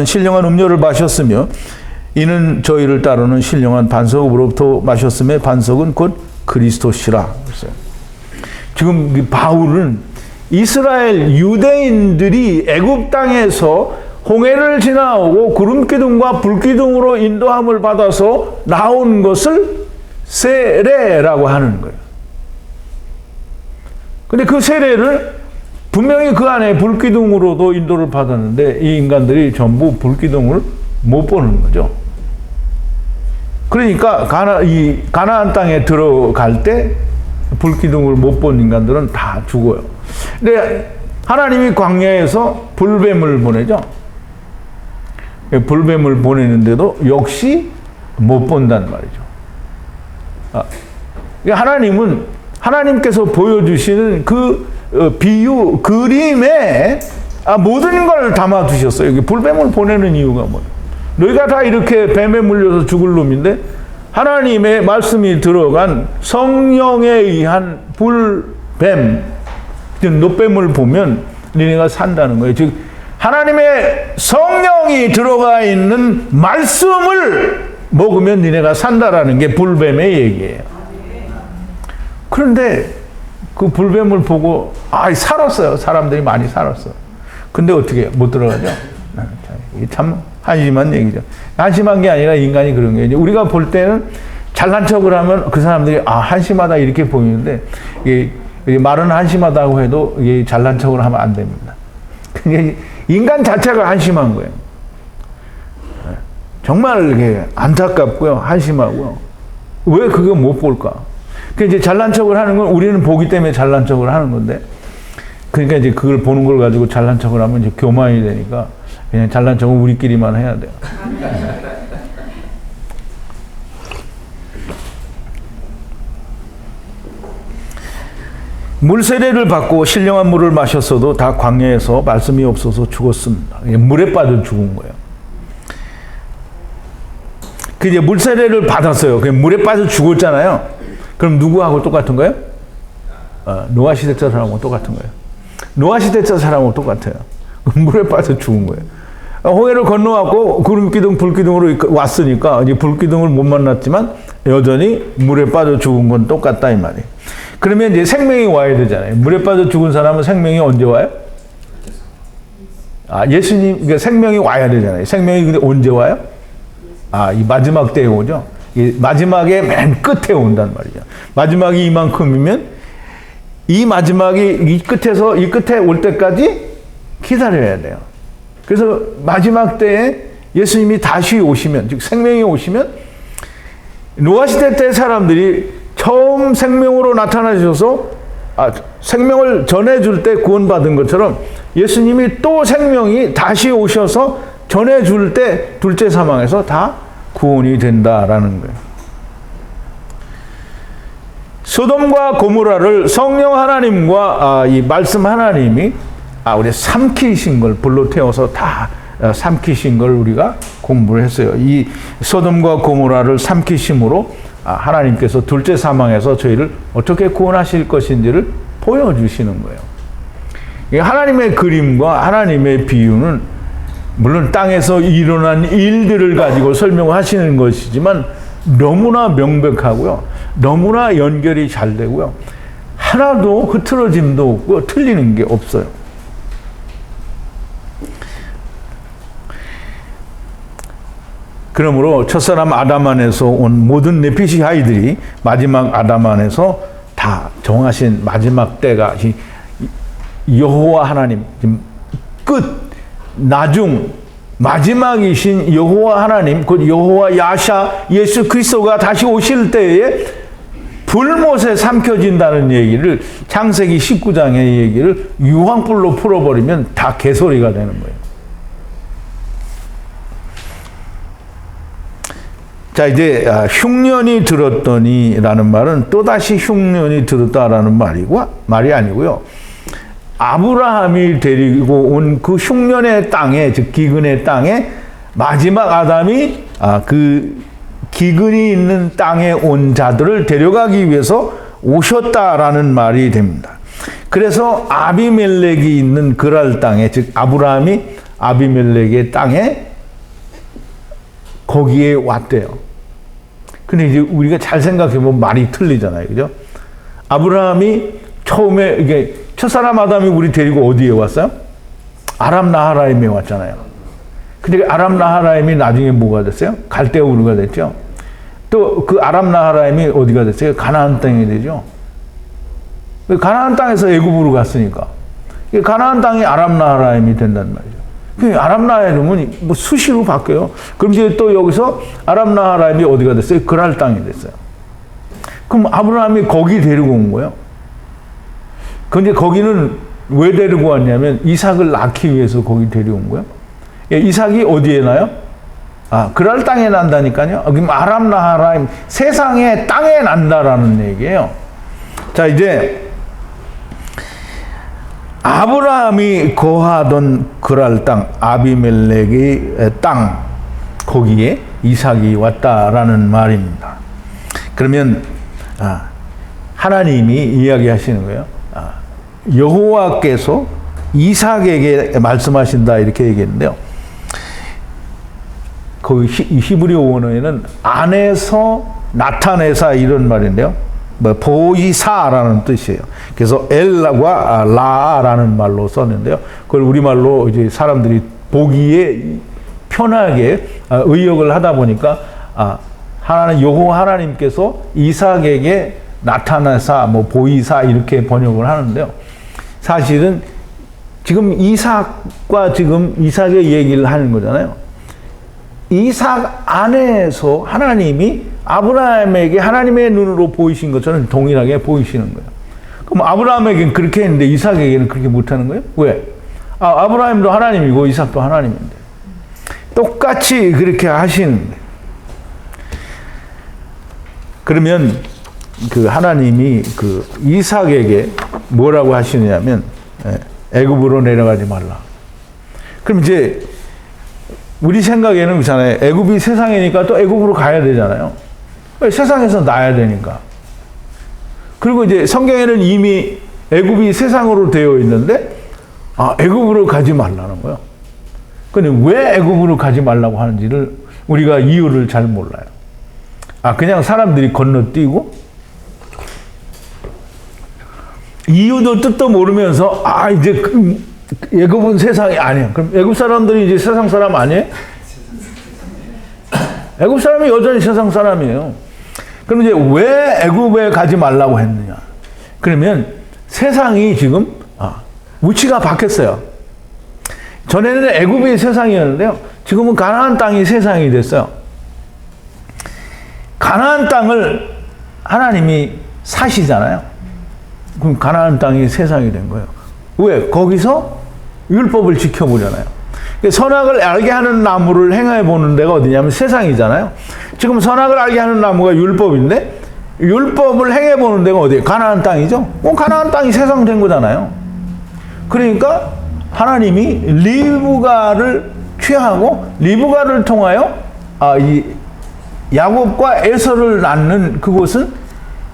신령한 음료를 마셨으며 이는 저희를 따르는 신령한 반석으로부터 마셨음에 반석은 곧 그리스도시라. 지금 바울은 이스라엘 유대인들이 애굽 땅에서 홍해를 지나오고 구름 기둥과 불 기둥으로 인도함을 받아서 나온 것을 세례라고 하는 거예요. 근데 그 세례를 분명히 그 안에 불 기둥으로도 인도를 받았는데 이 인간들이 전부 불 기둥을 못 보는 거죠. 그러니까 가나안 땅에 들어갈 때 불 기둥을 못 본 인간들은 다 죽어요. 근데 하나님이 광야에서 불뱀을 보내죠. 불뱀을 보내는데도 역시 못 본단 말이죠. 하나님은 하나님께서 보여주시는 그 비유, 그림에 모든 걸 담아 두셨어요. 여기 불뱀을 보내는 이유가 뭐예요? 너희가 다 이렇게 뱀에 물려서 죽을 놈인데 하나님의 말씀이 들어간 성령에 의한 불뱀, 노뱀을 보면 너희가 산다는 거예요. 즉 하나님의 성령이 들어가 있는 말씀을 먹으면 너희가 산다라는 게 불뱀의 얘기예요. 그런데 그 불뱀을 보고 살았어요. 사람들이 많이 살았어. 근데 어떻게 못 들어가죠? 이게 참 한심한 얘기죠. 한심한 게 아니라 인간이 그런 거예요. 우리가 볼 때는 잘난 척을 하면 그 사람들이 한심하다 이렇게 보이는데 이게 말은 한심하다고 해도 이게 잘난 척을 하면 안 됩니다. 그게 인간 자체가 한심한 거예요. 정말 이게 안타깝고요, 한심하고요. 왜 그거 못 볼까? 이제 잘난 척을 하는 건 우리는 보기 때문에 잘난 척을 하는 건데, 그러니까 이제 그걸 보는 걸 가지고 잘난 척을 하면 이제 교만이 되니까 그냥 잘난 척은 우리끼리만 해야 돼요. 물세례를 받고 신령한 물을 마셨어도 다 광야에서 말씀이 없어서 죽었습니다. 물에 빠져 죽은 거예요. 그 이제 물세례를 받았어요. 그냥 물에 빠져 죽었잖아요. 그럼 누구하고 똑같은 거예요? 노아 시대 때 사람하고 똑같은 거예요. 노아 시대 때 사람하고 똑같아요. 물에 빠져 죽은 거예요. 홍해를 건너왔고 구름 기둥, 불 기둥으로 왔으니까 이제 불 기둥을 못 만났지만 여전히 물에 빠져 죽은 건 똑같다 이 말이에요. 그러면 이제 생명이 와야 되잖아요. 물에 빠져 죽은 사람은 생명이 언제 와요? 예수님, 그러니까 생명이 와야 되잖아요. 생명이 근데 언제 와요? 이 마지막 때에 오죠. 이 마지막에 맨 끝에 온단 말이죠. 마지막이 이만큼이면 이 마지막이 이 끝에서 이 끝에 올 때까지 기다려야 돼요. 그래서 마지막 때에 예수님이 다시 오시면, 즉 생명이 오시면 노아 시대 때 사람들이 처음 생명으로 나타나셔서 생명을 전해줄 때 구원받은 것처럼 예수님이 또 생명이 다시 오셔서 전해줄 때 둘째 사망에서 다 구원이 된다라는 거예요. 소돔과 고모라를 성령 하나님과 이 말씀 하나님이 우리 삼키신 걸 불로 태워서 다 삼키신 걸 우리가 공부를 했어요. 이 소돔과 고모라를 삼키심으로 하나님께서 둘째 사망에서 저희를 어떻게 구원하실 것인지를 보여주시는 거예요. 하나님의 그림과 하나님의 비유는 물론 땅에서 일어난 일들을 가지고 설명하시는 것이지만 너무나 명백하고요. 너무나 연결이 잘 되고요. 하나도 흐트러짐도 없고 틀리는 게 없어요. 그러므로 첫사람 아담 안에서 온 모든 네피시 아이들이 마지막 아담 안에서 다 정하신 마지막 때가 여호와 하나님 끝 나중 마지막이신 여호와 하나님 곧 여호와 야샤 예수 그리스도가 다시 오실 때에 불못에 삼켜진다는 얘기를 창세기 19장의 얘기를 유황불로 풀어버리면 다 개소리가 되는 거예요. 자, 이제 흉년이 들었더니 라는 말은 또다시 흉년이 들었다라는 말이 아니고요. 아브라함이 데리고 온 그 흉년의 땅에, 즉 기근의 땅에 마지막 아담이 그 기근이 있는 땅에 온 자들을 데려가기 위해서 오셨다라는 말이 됩니다. 그래서 아비멜렉이 있는 그랄 땅에, 즉 아브라함이 아비멜렉의 땅에 거기에 왔대요. 근데 이제 우리가 잘 생각해보면 말이 틀리잖아요. 그죠? 아브라함이 처음에 이게 첫사람 아담이 우리 데리고 어디에 왔어요? 아람 나하라임에 왔잖아요. 근데 아람 나하라임이 나중에 뭐가 됐어요? 갈대우르가 됐죠. 또 그 아람 나하라임이 어디가 됐어요? 가나안 땅이 되죠. 가나안 땅에서 애굽으로 갔으니까 가나안 땅이 아람 나하라임이 된단 말이죠. 아람 나하라임은 뭐 수시로 바뀌어요. 그럼 이제 또 여기서 아람 나하라임이 어디가 됐어요? 그랄 땅이 됐어요. 그럼 아브라함이 거기 데리고 온 거예요. 근데 거기는 왜 데리고 왔냐면 이삭을 낳기 위해서 거기 데려온 거예요. 이삭이 어디에 나요? 그랄 땅에 난다니까요. 그럼 아람 나하라임 세상의 땅에 난다라는 얘기예요. 자, 이제 아브라함이 거하던 그랄 땅, 아비멜렉의 땅, 거기에 이삭이 왔다라는 말입니다. 그러면 하나님이 이야기하시는 거예요. 여호와께서 이삭에게 말씀하신다 이렇게 얘기했는데요. 거기 히브리 원어에는 안에서 나타내사 이런 말인데요. 뭐 보이사라는 뜻이에요. 그래서 엘과 라라는 말로 썼는데요. 그걸 우리말로 이제 사람들이 보기에 편하게 의역을 하다 보니까 하나님 여호와 하나님께서 이삭에게 나타나사 뭐 보이사 이렇게 번역을 하는데요. 사실은 지금 이삭과 지금 이삭의 얘기를 하는 거잖아요. 이삭 안에서 하나님이 아브라함에게 하나님의 눈으로 보이신 것처럼 동일하게 보이시는 거예요. 그럼 아브라함에게는 그렇게 했는데 이삭에게는 그렇게 못하는 거예요? 왜? 아브라함도 하나님이고 이삭도 하나님인데 똑같이 그렇게 하시는 거예요. 그러면 그 하나님이 그 이삭에게 뭐라고 하시느냐면 애굽으로 내려가지 말라. 그럼 이제 우리 생각에는 그렇잖아요. 애굽이 세상이니까 또 애굽으로 가야 되잖아요. 세상에서 나야 되니까. 그리고 이제 성경에는 이미 애굽이 세상으로 되어 있는데 애굽으로 가지 말라는 거예요. 근데 왜 애굽으로 가지 말라고 하는지를 우리가 이유를 잘 몰라요. 그냥 사람들이 건너뛰고 이유도 뜻도 모르면서 이제 애굽은 세상이 아니에요. 그럼 애굽 사람들이 이제 세상 사람 아니에요? 애굽 사람이 여전히 세상 사람이에요. 그럼 이제 왜 애굽에 가지 말라고 했느냐? 그러면 세상이 지금 위치가 바뀌었어요. 전에는 애굽이 세상이었는데요. 지금은 가나안 땅이 세상이 됐어요. 가나안 땅을 하나님이 사시잖아요. 그럼 가나안 땅이 세상이 된 거예요. 왜? 거기서 율법을 지켜보잖아요. 선악을 알게 하는 나무를 행해 보는 데가 어디냐면 세상이잖아요. 지금 선악을 알게 하는 나무가 율법인데 율법을 행해 보는 데가 어디예요? 가나안 땅이죠. 가나안 땅이 세상 된 거잖아요. 그러니까 하나님이 리브가를 취하고 리브가를 통하여 이 야곱과 에서를 낳는 그곳은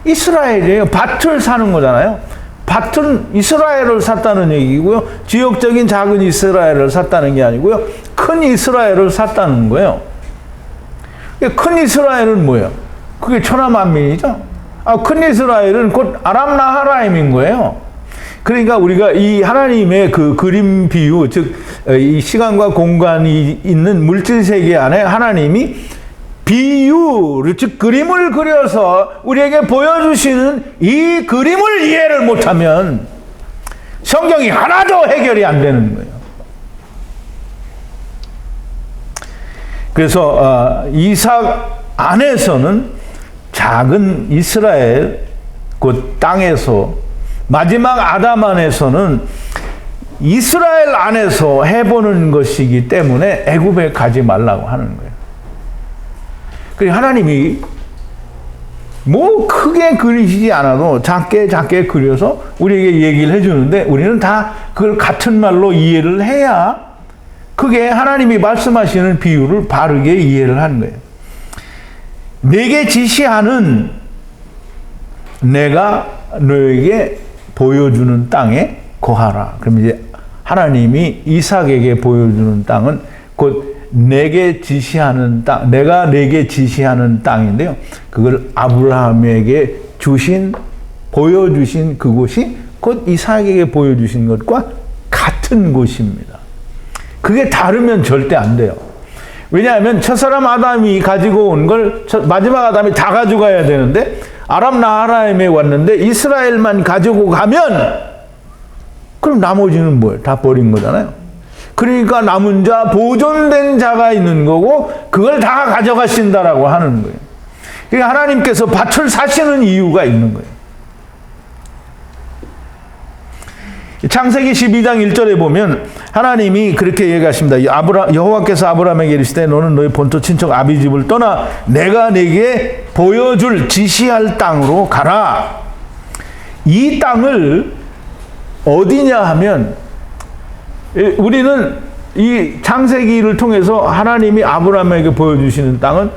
이스라엘이에요. 밭을 사는 거잖아요. 밭은 이스라엘을 샀다는 얘기고요. 지역적인 작은 이스라엘을 샀다는 게 아니고요. 큰 이스라엘을 샀다는 거예요. 큰 이스라엘은 뭐예요? 그게 천하만민이죠. 큰 이스라엘은 곧 아람 나하라임인 거예요. 그러니까 우리가 이 하나님의 그 그림 비유, 즉 이 시간과 공간이 있는 물질 세계 안에 하나님이 비유를, 즉 그림을 그려서 우리에게 보여주시는 이 그림을 이해를 못하면 성경이 하나도 해결이 안 되는 거예요. 그래서 이삭 안에서는 작은 이스라엘 그 땅에서, 마지막 아담 안에서는 이스라엘 안에서 해보는 것이기 때문에 애굽에 가지 말라고 하는 거예요. 그래서 하나님이 뭐 크게 그리시지 않아도 작게 그려서 우리에게 얘기를 해주는데 우리는 다 그걸 같은 말로 이해를 해야 그게 하나님이 말씀하시는 비유를 바르게 이해를 하는 거예요. 내게 지시하는 내가 너에게 보여주는 땅에 거하라. 그럼 이제 하나님이 이삭에게 보여주는 땅은 곧 내게 지시하는 땅, 내가 내게 지시하는 땅인데요. 그걸 아브라함에게 보여주신 그곳이 곧 이삭에게 보여주신 것과 같은 곳입니다. 그게 다르면 절대 안 돼요. 왜냐하면 첫사람 아담이 가지고 온 걸 마지막 아담이 다 가져가야 되는데 아람 나하라임에 왔는데 이스라엘만 가지고 가면 그럼 나머지는 뭐예요? 다 버린 거잖아요. 그러니까 남은 자, 보존된 자가 있는 거고 그걸 다 가져가신다라고 하는 거예요. 그러니까 하나님께서 밭을 사시는 이유가 있는 거예요. 창세기 12장 1절에 보면 하나님이 그렇게 얘기하십니다. 여호와께서 아브라함에게 이르시되 너는 너의 본토 친척 아비 집을 떠나 내가 내게 보여줄 지시할 땅으로 가라. 이 땅을 어디냐 하면 우리는 이 창세기를 통해서 하나님이 아브라함에게 보여주시는 땅은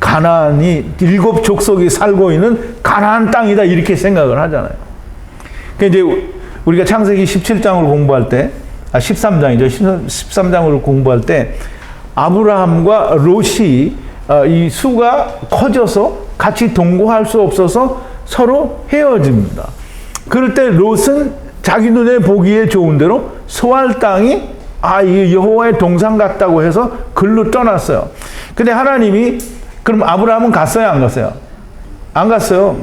가나안이 7 족속이 살고 있는 가나안 땅이다 이렇게 생각을 하잖아요. 그러니까 이제 우리가 창세기 17장을 공부할 때 13장이죠. 13장을 공부할 때 아브라함과 롯이 이 수가 커져서 같이 동거할 수 없어서 서로 헤어집니다. 그럴 때 롯은 자기 눈에 보기에 좋은 대로 소할 땅이 이 여호와의 동산 같다고 해서 글로 떠났어요. 근데 하나님이 그럼 아브라함은 갔어요, 안 갔어요? 안 갔어요.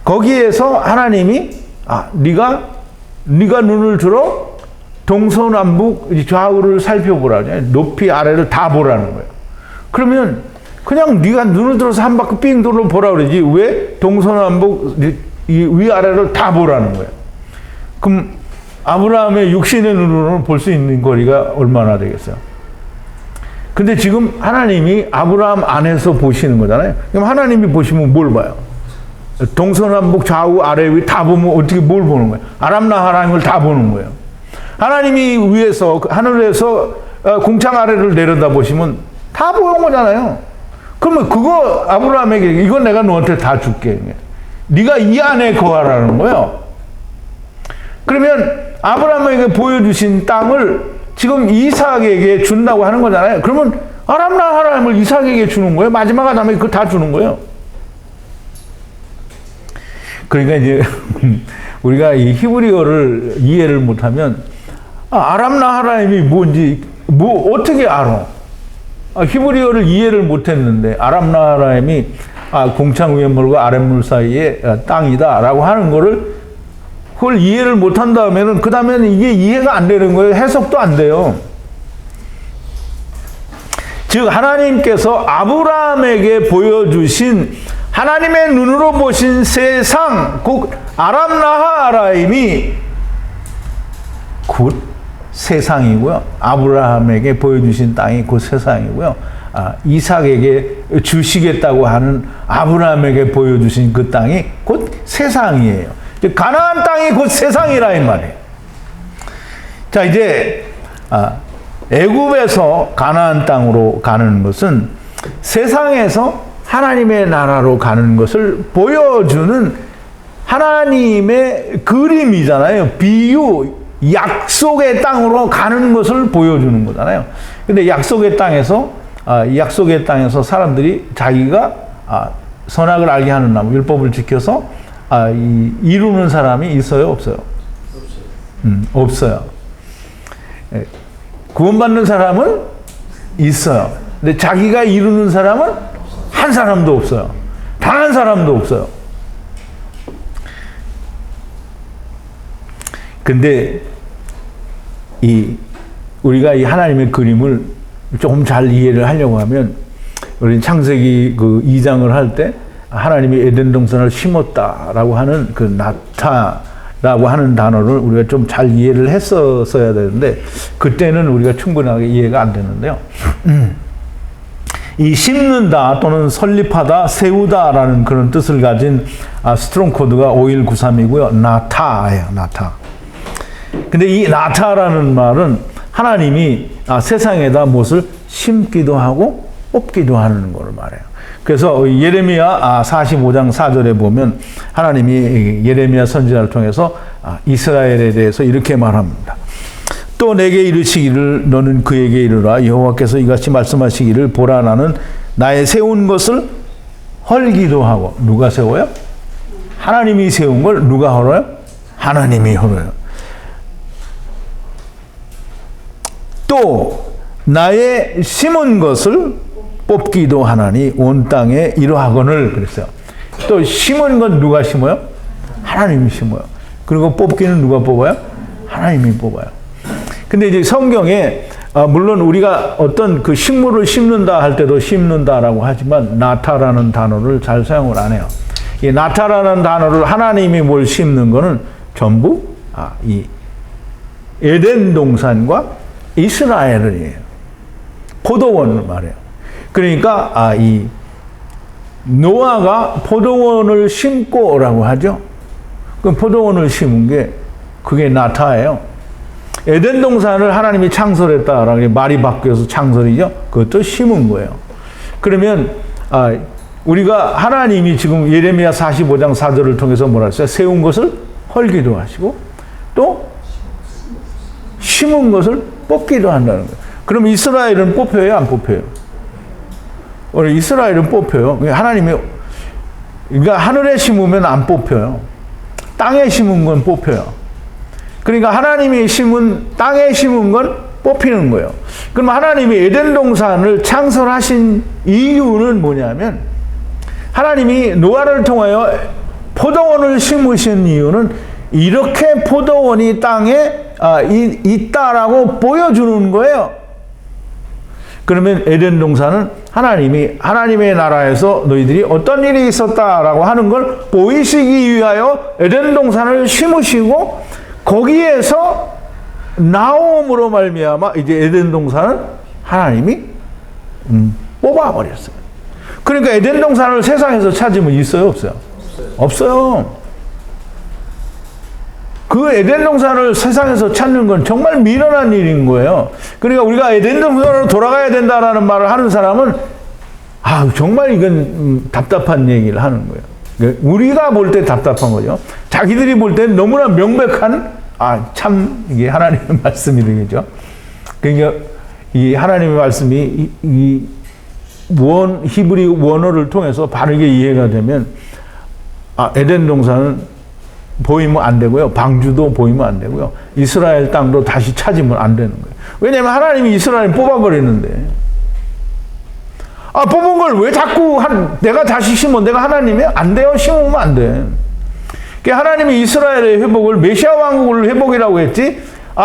거기에서 하나님이 네가 눈을 들어 동서남북 좌우를 살펴보라. 높이 아래를 다 보라는 거예요. 그러면 그냥 네가 눈을 들어서 한 바퀴 삥 돌아 보라 그러지 왜 동서남북 이 위아래를 다 보라는 거예요. 그럼 아브라함의 육신의 눈으로는 볼 수 있는 거리가 얼마나 되겠어요? 근데 지금 하나님이 아브라함 안에서 보시는 거잖아요. 그럼 하나님이 보시면 뭘 봐요? 동서남북 좌우 아래 위 다 보면 어떻게 뭘 보는 거예요? 아람나하라임을 다 보는 거예요. 하나님이 위에서 하늘에서 궁창 아래를 내려다 보시면 다 보는 거잖아요. 그러면 그거 아브라함에게 이건 내가 너한테 다 줄게. 네가 이 안에 거하라는 거예요. 그러면 아브라함에게 보여주신 땅을 지금 이삭에게 준다고 하는 거잖아요. 그러면 아람나하라임을 이삭에게 주는 거예요. 마지막 아담에게 그거 다 주는 거예요. 그러니까 이제 우리가 이 히브리어를 이해를 못하면 아람나하라임이 뭔지 어떻게 알아? 히브리어를 이해를 못했는데 아람나하라임이 궁창 위에 물과 아랫물 사이에 땅이다라고 하는 거를 그걸 이해를 못한 다음에는 그 다음에는 이게 이해가 안 되는 거예요. 해석도 안 돼요. 즉 하나님께서 아브라함에게 보여주신 하나님의 눈으로 보신 세상 곧 아람나하라임이 곧 세상이고요. 아브라함에게 보여주신 땅이 곧 세상이고요. 이삭에게 주시겠다고 하는 아브라함에게 보여주신 그 땅이 곧 세상이에요. 가나안 땅이 곧 세상이라 이 말이에요. 자, 이제 애굽에서 가나안 땅으로 가는 것은 세상에서 하나님의 나라로 가는 것을 보여주는 하나님의 그림이잖아요. 비유, 약속의 땅으로 가는 것을 보여주는 거잖아요. 근데 약속의 땅에서 사람들이 자기가 선악을 알게 하는 나무 율법을 지켜서 이루는 사람이 있어요, 없어요? 없어요. 구원받는 사람은 있어요. 근데 자기가 이루는 사람은 한 사람도 없어요. 단 한 사람도 없어요. 근데 우리가 이 하나님의 그림을 조금 잘 이해를 하려고 하면 우리 창세기 그 2장을 할 때 하나님이 에덴 동산을 심었다라고 하는 그 나타라고 하는 단어를 우리가 좀 잘 이해를 했었어야 되는데 그때는 우리가 충분하게 이해가 안 되는데요. 이 심는다 또는 설립하다, 세우다라는 그런 뜻을 가진 스트롱 코드가 5193이고요. 나타예요, 나타. 근데 이 나타라는 말은 하나님이 세상에다 무엇을 심기도 하고 뽑기도 하는 걸 말해요. 그래서 예레미야 45장 4절에 보면 하나님이 예레미야 선지자를 통해서 이스라엘에 대해서 이렇게 말합니다. 또 내게 이르시기를 너는 그에게 이르라 여호와께서 이같이 말씀하시기를 보라 나는 나의 세운 것을 헐기도 하고 누가 세워요? 하나님이 세운 걸 누가 헐어요? 하나님이 헐어요. 또 나의 심은 것을 뽑기도 하나니 온 땅에 이러하거늘 그랬어요. 또 심은 건 누가 심어요? 하나님이 심어요. 그리고 뽑기는 누가 뽑아요? 하나님이 뽑아요. 근데 이제 성경에 물론 우리가 어떤 그 식물을 심는다 할 때도 심는다라고 하지만 나타라는 단어를 잘 사용을 안 해요. 이 나타라는 단어를 하나님이 뭘 심는 거는 전부 이 에덴 동산과 이스라엘이에요. 포도원을 말해요. 그러니까 이 노아가 포도원을 심고라고 하죠. 그 포도원을 심은 게 그게 나타예요. 에덴 동산을 하나님이 창설했다라는 게 말이 바뀌어서 창설이죠. 그것도 심은 거예요. 그러면 우리가 하나님이 지금 예레미야 45장 4절을 통해서 뭐라 했어요? 세운 것을 헐기도 하시고 또 심은 것을 뽑기도 한다는 거예요. 그럼 이스라엘은 뽑혀요? 안 뽑혀요? 우리 이스라엘은 뽑혀요. 하나님이 그러니까 하늘에 심으면 안 뽑혀요. 땅에 심은 건 뽑혀요. 그러니까 하나님이 심은, 땅에 심은 건 뽑히는 거예요. 그럼 하나님이 에덴 동산을 창설하신 이유는 뭐냐면, 하나님이 노아를 통하여 포도원을 심으신 이유는 이렇게 포도원이 땅에 있다라고 보여주는 거예요. 그러면 에덴 동산은 하나님이 하나님의 나라에서 너희들이 어떤 일이 있었다라고 하는 걸 보이시기 위하여 에덴 동산을 심으시고, 거기에서 나옴으로 말미암아 이제 에덴 동산은 하나님이 뽑아버렸어요. 그러니까 에덴 동산을 세상에서 찾으면 있어요, 없어요? 없어요. 그 에덴 동산을 세상에서 찾는 건 정말 미련한 일인 거예요. 그러니까 우리가 에덴 동산으로 돌아가야 된다라는 말을 하는 사람은 정말 이건 답답한 얘기를 하는 거예요. 우리가 볼 때 답답한 거죠. 자기들이 볼 때는 너무나 명백한 참 이게 하나님의 말씀이 되겠죠. 그러니까 이 하나님의 말씀이 이 히브리 원어를 통해서 바르게 이해가 되면 에덴 동산은 보이면 안 되고요. 방주도 보이면 안 되고요. 이스라엘 땅도 다시 찾으면 안 되는 거예요. 왜냐하면 하나님이 이스라엘 뽑아버리는데, 뽑은 걸 왜 자꾸 내가 다시 심어? 내가 하나님이 안 돼요. 심으면 안 돼. 하나님이 이스라엘의 회복을 메시아 왕국을 회복이라고 했지,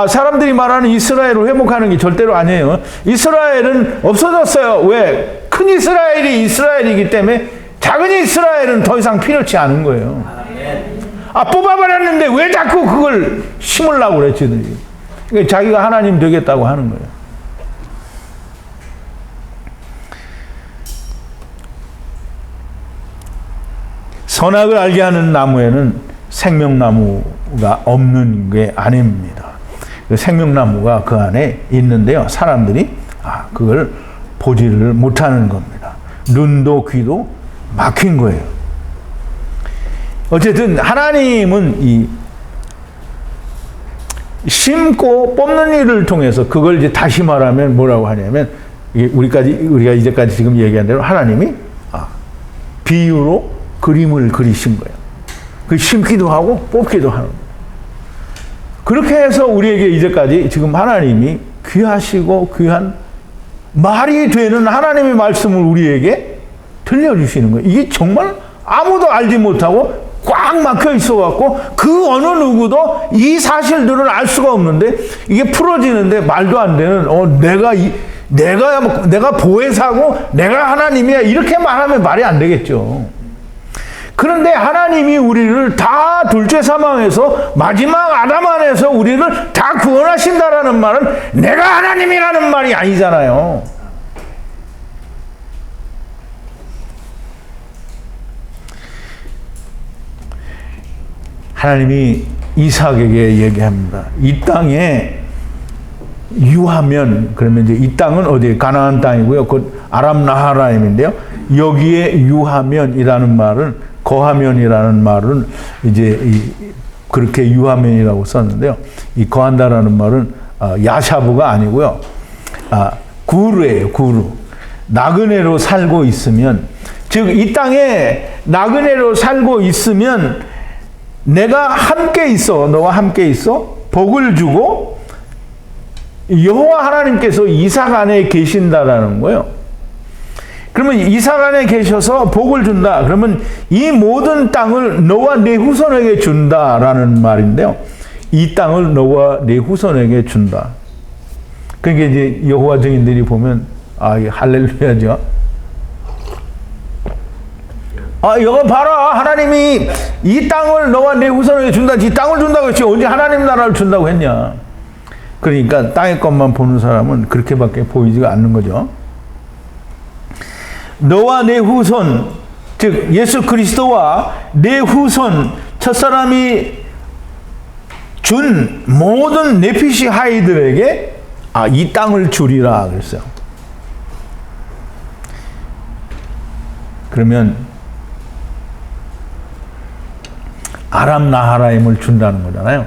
사람들이 말하는 이스라엘을 회복하는 게 절대로 아니에요. 이스라엘은 없어졌어요. 왜? 큰 이스라엘이 이스라엘이기 때문에 작은 이스라엘은 더 이상 필요치 않은 거예요. 뽑아버렸는데 왜 자꾸 그걸 심으려고 그래, 지들이. 그러니까 자기가 하나님 되겠다고 하는 거예요. 선악을 알게 하는 나무에는 생명나무가 없는 게 아닙니다. 생명나무가 그 안에 있는데요. 사람들이 그걸 보지를 못하는 겁니다. 눈도 귀도 막힌 거예요. 어쨌든 하나님은 이 심고 뽑는 일을 통해서 그걸 이제 다시 말하면 뭐라고 하냐면, 우리가 이제까지 지금 얘기한 대로 하나님이 비유로 그림을 그리신 거예요. 그 심기도 하고 뽑기도 하는 거예요. 그렇게 해서 우리에게 이제까지 지금 하나님이 귀하시고 귀한 말이 되는 하나님의 말씀을 우리에게 들려주시는 거예요. 이게 정말 아무도 알지 못하고 꽉 막혀 있어갖고 그 어느 누구도 이 사실들을 알 수가 없는데, 이게 풀어지는데 말도 안 되는 내가 보혜사고 내가 하나님이야 이렇게 말하면 말이 안 되겠죠. 그런데 하나님이 우리를 다 둘째 사망에서 마지막 아담 안에서 우리를 다 구원하신다라는 말은 내가 하나님이라는 말이 아니잖아요. 하나님이 이삭에게 얘기합니다. 이 땅에 유하면, 그러면 이제 이 땅은 어디? 가나안 땅이고요. 곧 아람 나하라임인데요. 여기에 유하면이라는 말은, 거하면이라는 말은 이제 그렇게 유하면이라고 썼는데요. 이 거한다라는 말은 야샤부가 아니고요. 구루예요, 구루. 나그네로 살고 있으면, 즉 이 땅에 나그네로 살고 있으면 내가 함께 있어, 너와 함께 있어, 복을 주고 여호와 하나님께서 이삭 안에 계신다라는 거예요. 그러면 이삭 안에 계셔서 복을 준다. 그러면 이 모든 땅을 너와 네 후손에게 준다라는 말인데요. 이 땅을 너와 네 후손에게 준다. 그러니까 이제 여호와 증인들이 보면 할렐루야죠. 이거 봐라. 하나님이 이 땅을 너와 내 후손에게 준다. 이 땅을 준다고 했지. 언제 하나님 나라를 준다고 했냐. 그러니까 땅의 것만 보는 사람은 그렇게밖에 보이지가 않는 거죠. 너와 내 후손, 즉 예수 그리스도와 내 후손, 첫사람이 준 모든 네피시 하이들에게 이 땅을 주리라 그랬어요. 그러면 아람 나하라임을 준다는 거잖아요.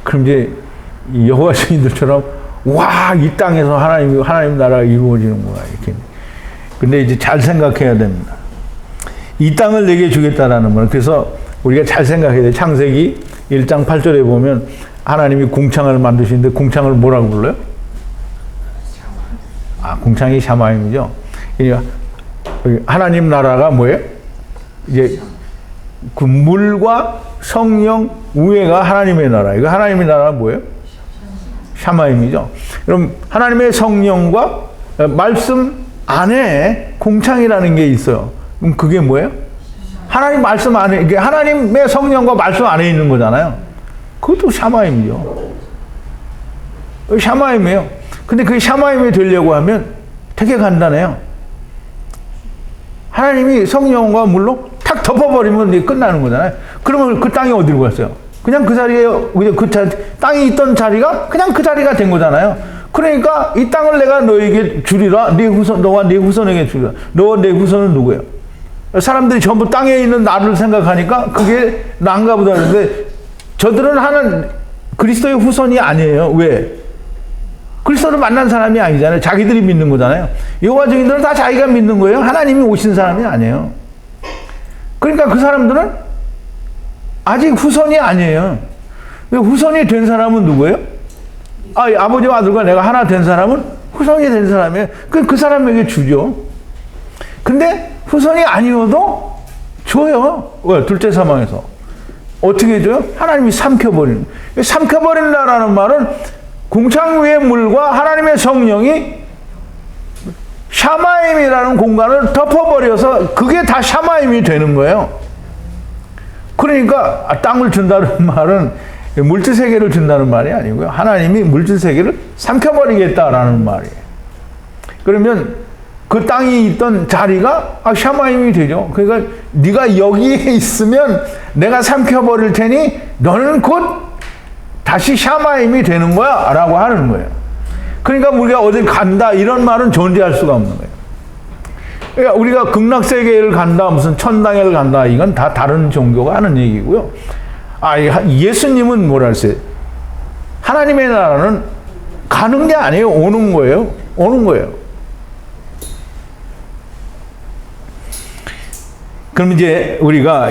그럼 이제 여호와 증인들처럼 이 땅에서 하나님 나라가 이루어지는구나 이렇게. 근데 이제 잘 생각해야 됩니다. 이 땅을 내게 주겠다라는 말. 그래서 우리가 잘 생각해야 돼. 창세기 1장 8절에 보면 하나님이 공창을 만드시는데 공창을 뭐라고 불러요? 공창이 샤마임이죠. 그러니까 하나님 나라가 뭐예요? 이제 그 물과 성령 우애가 하나님의 나라. 이거 하나님의 나라가 뭐예요? 샤마임이죠. 그럼 하나님의 성령과 말씀 안에 공창이라는 게 있어요. 그럼 그게 뭐예요? 하나님 말씀 안에, 이게 하나님의 성령과 말씀 안에 있는 거잖아요. 그것도 샤마임이죠. 샤마임이에요. 근데 그 샤마임이 되려고 하면 되게 간단해요. 하나님이 성령과 물로 탁 덮어버리면 이제 끝나는 거잖아요. 그러면 그 땅이 어디로 갔어요? 그냥 그 자리에, 땅이 있던 자리가 그냥 그 자리가 된 거잖아요. 그러니까 이 땅을 내가 너에게 주리라. 너와 네 후손에게 주리라. 너와 네 후손은 누구예요? 사람들이 전부 땅에 있는 나를 생각하니까 그게 난가 보다 하는데 저들은 하는 그리스도의 후손이 아니에요. 왜? 그리스도를 만난 사람이 아니잖아요. 자기들이 믿는 거잖아요. 여호와 증인들은 다 자기가 믿는 거예요. 하나님이 오신 사람이 아니에요. 그러니까 그 사람들은 아직 후손이 아니에요. 후손이 된 사람은 누구예요? 아버지와 아들과 내가 하나 된 사람은 후손이 된 사람이에요. 그 사람에게 주죠. 근데 후손이 아니어도 줘요. 왜? 둘째 사망에서. 어떻게 줘요? 하나님이 삼켜버리는. 삼켜버린다라는 말은 공창 위의 물과 하나님의 성령이 샤마임이라는 공간을 덮어버려서 그게 다 샤마임이 되는 거예요. 그러니까 땅을 준다는 말은 물질 세계를 준다는 말이 아니고요. 하나님이 물질 세계를 삼켜버리겠다라는 말이에요. 그러면 그 땅이 있던 자리가 샤마임이 되죠. 그러니까 네가 여기에 있으면 내가 삼켜버릴 테니 너는 곧 다시 샤마임이 되는 거야 라고 하는 거예요. 그러니까 우리가 어딜 간다 이런 말은 존재할 수가 없는 거예요. 그러니까 우리가 극락세계를 간다 무슨 천당을 간다 이건 다 다른 종교가 하는 얘기고요. 예수님은 뭐라 했어요? 하나님의 나라는 가는 게 아니에요. 오는 거예요. 오는 거예요. 그럼 이제 우리가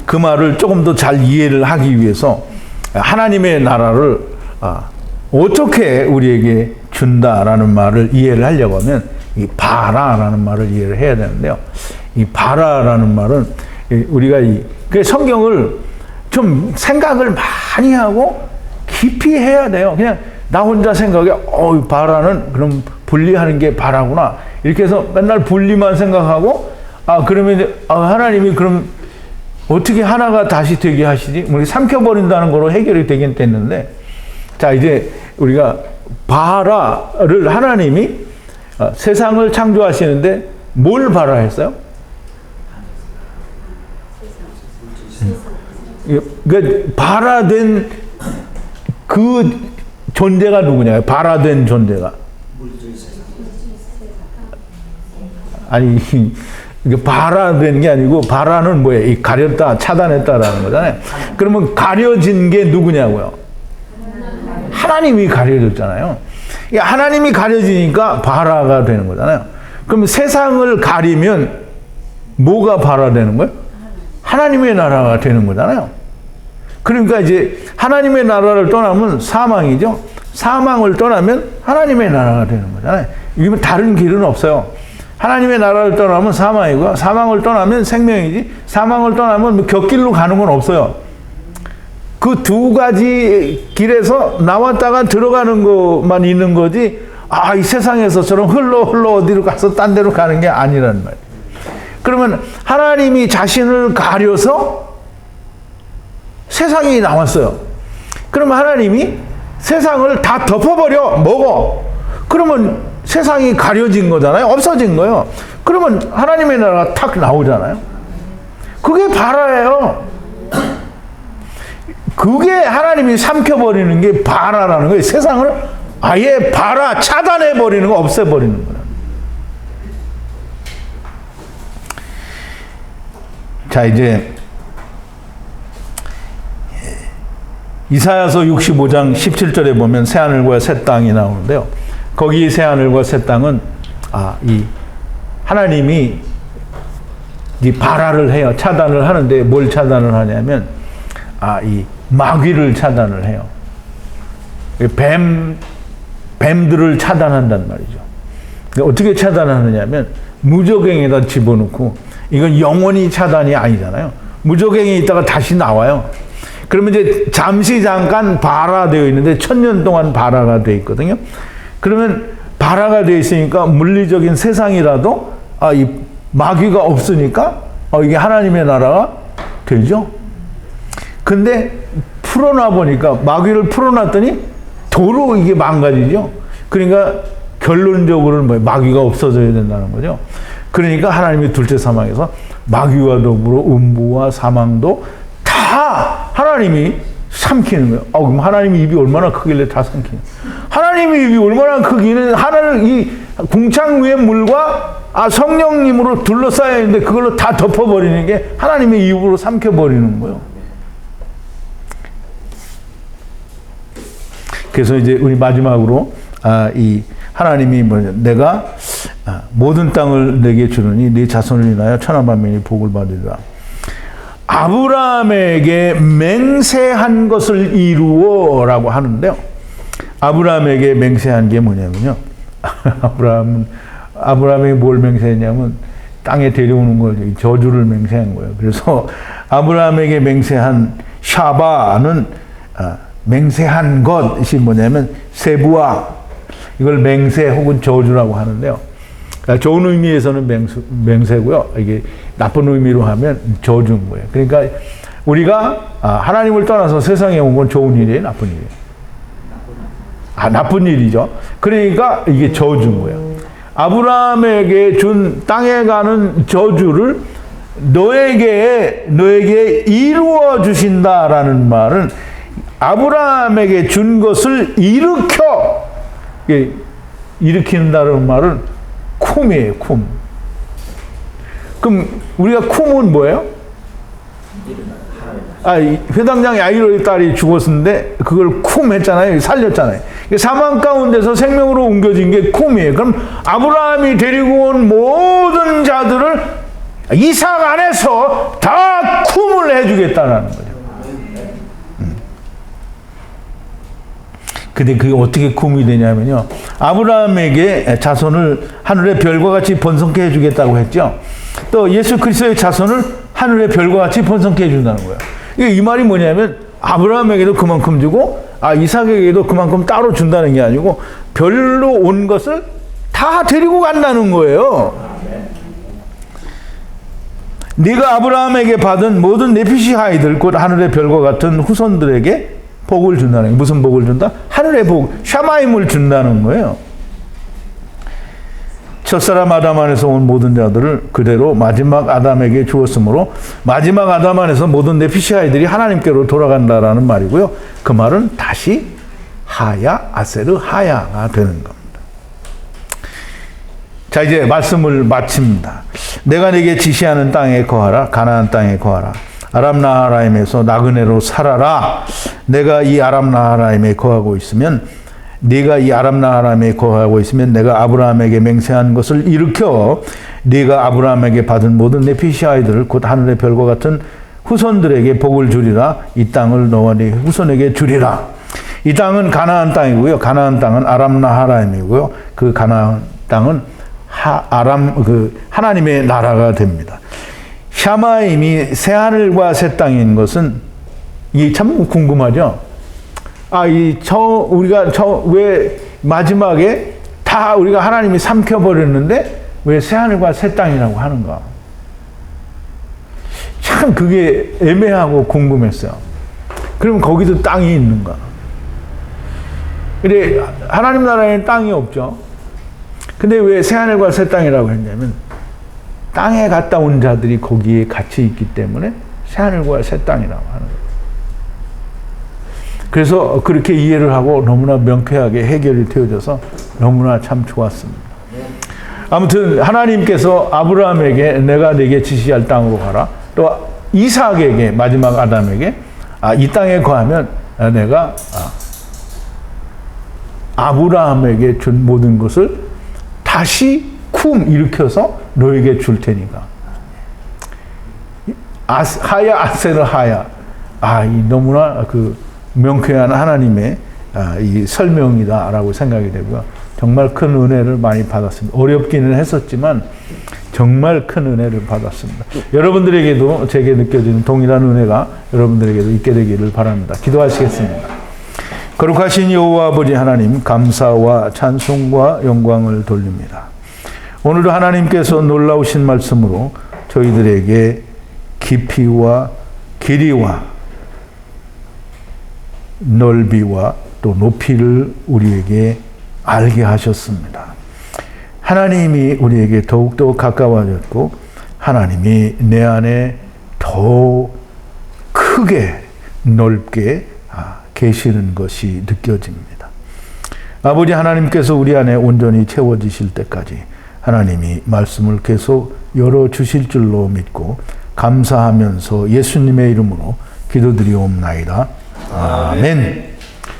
그 말을 조금 더 잘 이해를 하기 위해서 하나님의 나라를 어떻게 우리에게 준다라는 말을 이해를 하려고 하면 이 바라라는 말을 이해를 해야 되는데요. 이 바라라는 말은 우리가 그 성경을 좀 생각을 많이 하고 깊이 해야 돼요. 그냥 나 혼자 생각해, 바라는 그럼 분리하는 게 바라구나. 이렇게 해서 맨날 분리만 생각하고, 그러면 하나님이 그럼 어떻게 하나가 다시 되게 하시지? 우리 삼켜버린다는 거로 해결이 되긴 됐는데, 자, 이제 우리가 바라를 하나님이 세상을 창조하시는데 뭘 바라했어요? 그 바라된 그 존재가 누구냐? 바라된 존재가. 아니, 이게 바라된 게 아니고 바라는 뭐예요? 이 가렸다, 차단했다라는 거잖아요. 그러면 가려진 게 누구냐고요? 하나님이 가려졌잖아요. 하나님이 가려지니까 바라가 되는 거잖아요. 그럼 세상을 가리면 뭐가 바라되는 거예요? 하나님의 나라가 되는 거잖아요. 그러니까 이제 하나님의 나라를 떠나면 사망이죠. 사망을 떠나면 하나님의 나라가 되는 거잖아요. 이건 다른 길은 없어요. 하나님의 나라를 떠나면 사망이고요. 사망을 떠나면 생명이지. 사망을 떠나면 곁길로 가는 건 없어요. 그 두 가지 길에서 나왔다가 들어가는 것만 있는 거지, 이 세상에서처럼 흘러 어디로 가서 딴 데로 가는 게 아니라는 말이에요. 그러면 하나님이 자신을 가려서 세상이 나왔어요. 그러면 하나님이 세상을 다 덮어버려 먹어. 그러면 세상이 가려진 거잖아요. 없어진 거예요. 그러면 하나님의 나라가 탁 나오잖아요. 그게 바라예요. 그게 하나님이 삼켜버리는 게 바라라는 거예요. 세상을 아예 바라 차단해버리는 거, 없애버리는 거예요. 자, 이제 이사야서 65장 17절에 보면 새하늘과 새 땅이 나오는데요. 거기 새하늘과 새 땅은 이 하나님이 이 발화를 해요. 차단을 하는데 뭘 차단을 하냐면 이 마귀를 차단을 해요. 뱀들을 차단한단 말이죠. 어떻게 차단하느냐면 무적행에다 집어넣고, 이건 영원히 차단이 아니잖아요. 무적행에 있다가 다시 나와요. 그러면 이제 잠시 잠깐 발화되어 있는데 1000년 동안 발화가 되어 있거든요. 그러면 발화가 되어 있으니까 물리적인 세상이라도 이 마귀가 없으니까 이게 하나님의 나라가 되죠. 근데 풀어놔 보니까, 마귀를 풀어놨더니 도로 이게 망가지죠. 그러니까 결론적으로는 뭐예요? 마귀가 없어져야 된다는 거죠. 그러니까 하나님이 둘째 사망에서 마귀와 더불어 음부와 사망도 다 하나님이 삼키는 거예요. 그럼 하나님의 입이 얼마나 크길래 다 삼키는 거예요? 하나님의 입이 얼마나 크기는 이 궁창 위의 물과 성령님으로 둘러싸여 있는데 그걸로 다 덮어버리는 게 하나님의 입으로 삼켜버리는 거예요. 그래서 이제 우리 마지막으로 이 하나님이 내가 모든 땅을 내게 주느니 네 자손을 인하여 천하만민이 복을 받으리라. 아브라함에게 맹세한 것을 이루어라고 하는데요. 아브라함에게 맹세한 게 뭐냐면요. 아브라함이 뭘 맹세했냐면 땅에 데려오는 걸 저주를 맹세한 거예요. 그래서 아브라함에게 맹세한 샤바는 맹세한 것이 뭐냐면 세부와, 이걸 맹세 혹은 저주라고 하는데요. 좋은 의미에서는 맹세고요. 이게 나쁜 의미로 하면 저주인 거예요. 그러니까 우리가 하나님을 떠나서 세상에 온 건 좋은 일이에요, 나쁜 일이에요? 나쁜 일이죠. 그러니까 이게 저주인 거예요. 아브라함에게 준 땅에 가는 저주를 너에게 이루어 주신다라는 말은 아브라함에게 준 것을 일으킨다는 말은 쿰이에요, 쿰. 그럼 우리가 쿰은 뭐예요? 회당장 야이로의 딸이 죽었는데 그걸 쿰 했잖아요. 살렸잖아요. 사망 가운데서 생명으로 옮겨진 게 쿰이에요. 그럼 아브라함이 데리고 온 모든 자들을 이삭 안에서 다 쿰을 해주겠다라는 거죠. 근데 그게 어떻게 쿰이 되냐면요. 아브라함에게 자손을 하늘의 별과 같이 번성케 해주겠다고 했죠. 또 예수 그리스도의 자손을 하늘의 별과 같이 번성케 해준다는 거예요. 이 말이 뭐냐면 아브라함에게도 그만큼 주고 이삭에게도 그만큼 따로 준다는 게 아니고 별로 온 것을 다 데리고 간다는 거예요. 네가 아브라함에게 받은 모든 네피시 아이들 곧 하늘의 별과 같은 후손들에게 복을 준다는 거예요. 무슨 복을 준다? 하늘의 복, 샤마임을 준다는 거예요. 첫사람 아담 안에서 온 모든 자들을 그대로 마지막 아담에게 주었으므로 마지막 아담 안에서 모든 네피시 아이들이 하나님께로 돌아간다라는 말이고요. 그 말은 다시 하야, 아세르 하야가 되는 겁니다. 자, 이제 말씀을 마칩니다. 내가 네게 지시하는 땅에 거하라. 가나안 땅에 거하라. 아람 나하라임에서 나그네로 살아라. 내가 이 아람 나하라임에 거하고 있으면 네가 이 아람 나하라임에 거하고 있으면 내가 아브라함에게 맹세한 것을 일으켜 네가 아브라함에게 받은 모든 네피시 아이들을 곧 하늘의 별과 같은 후손들에게 복을 주리라. 이 땅을 너와 네 후손에게 주리라. 이 땅은 가나안 땅이고요. 가나안 땅은 아람 나하라임이고요. 그 가나안 땅은 하나님의 나라가 됩니다. 샤마임이 새 하늘과 새 땅인 것은 이게 참 궁금하죠. 우리가 왜 마지막에 다 우리가 하나님이 삼켜버렸는데 왜 새 하늘과 새 땅이라고 하는가? 참 그게 애매하고 궁금했어요. 그럼 거기도 땅이 있는가? 근데 하나님 나라에는 땅이 없죠. 근데 왜 새 하늘과 새 땅이라고 했냐면 땅에 갔다 온 자들이 거기에 같이 있기 때문에 새 하늘과 새 땅이라고 하는 거예요. 그래서 그렇게 이해를 하고 너무나 명쾌하게 해결이 되어져서 너무나 참 좋았습니다. 아무튼 하나님께서 아브라함에게 내가 네게 지시할 땅으로 가라. 또 이삭에게 마지막 아담에게 이 땅에 거하면 내가 아브라함에게 준 모든 것을 다시 쿰 일으켜서 너에게 줄 테니까. 하야 아세르 하야. 이 너무나 그 명쾌한 하나님의 이 설명이다라고 생각이 되고요. 정말 큰 은혜를 많이 받았습니다. 어렵기는 했었지만 정말 큰 은혜를 받았습니다. 여러분들에게도 제게 느껴지는 동일한 은혜가 여러분들에게도 있게 되기를 바랍니다. 기도하시겠습니다. 거룩하신 여호와 아버지 하나님, 감사와 찬송과 영광을 돌립니다. 오늘도 하나님께서 놀라우신 말씀으로 저희들에게 깊이와 길이와 넓이와 또 높이를 우리에게 알게 하셨습니다. 하나님이 우리에게 더욱더 가까워졌고 하나님이 내 안에 더 크게 넓게 계시는 것이 느껴집니다. 아버지 하나님께서 우리 안에 온전히 채워지실 때까지 하나님이 말씀을 계속 열어주실 줄로 믿고 감사하면서 예수님의 이름으로 기도드리옵나이다. 아멘.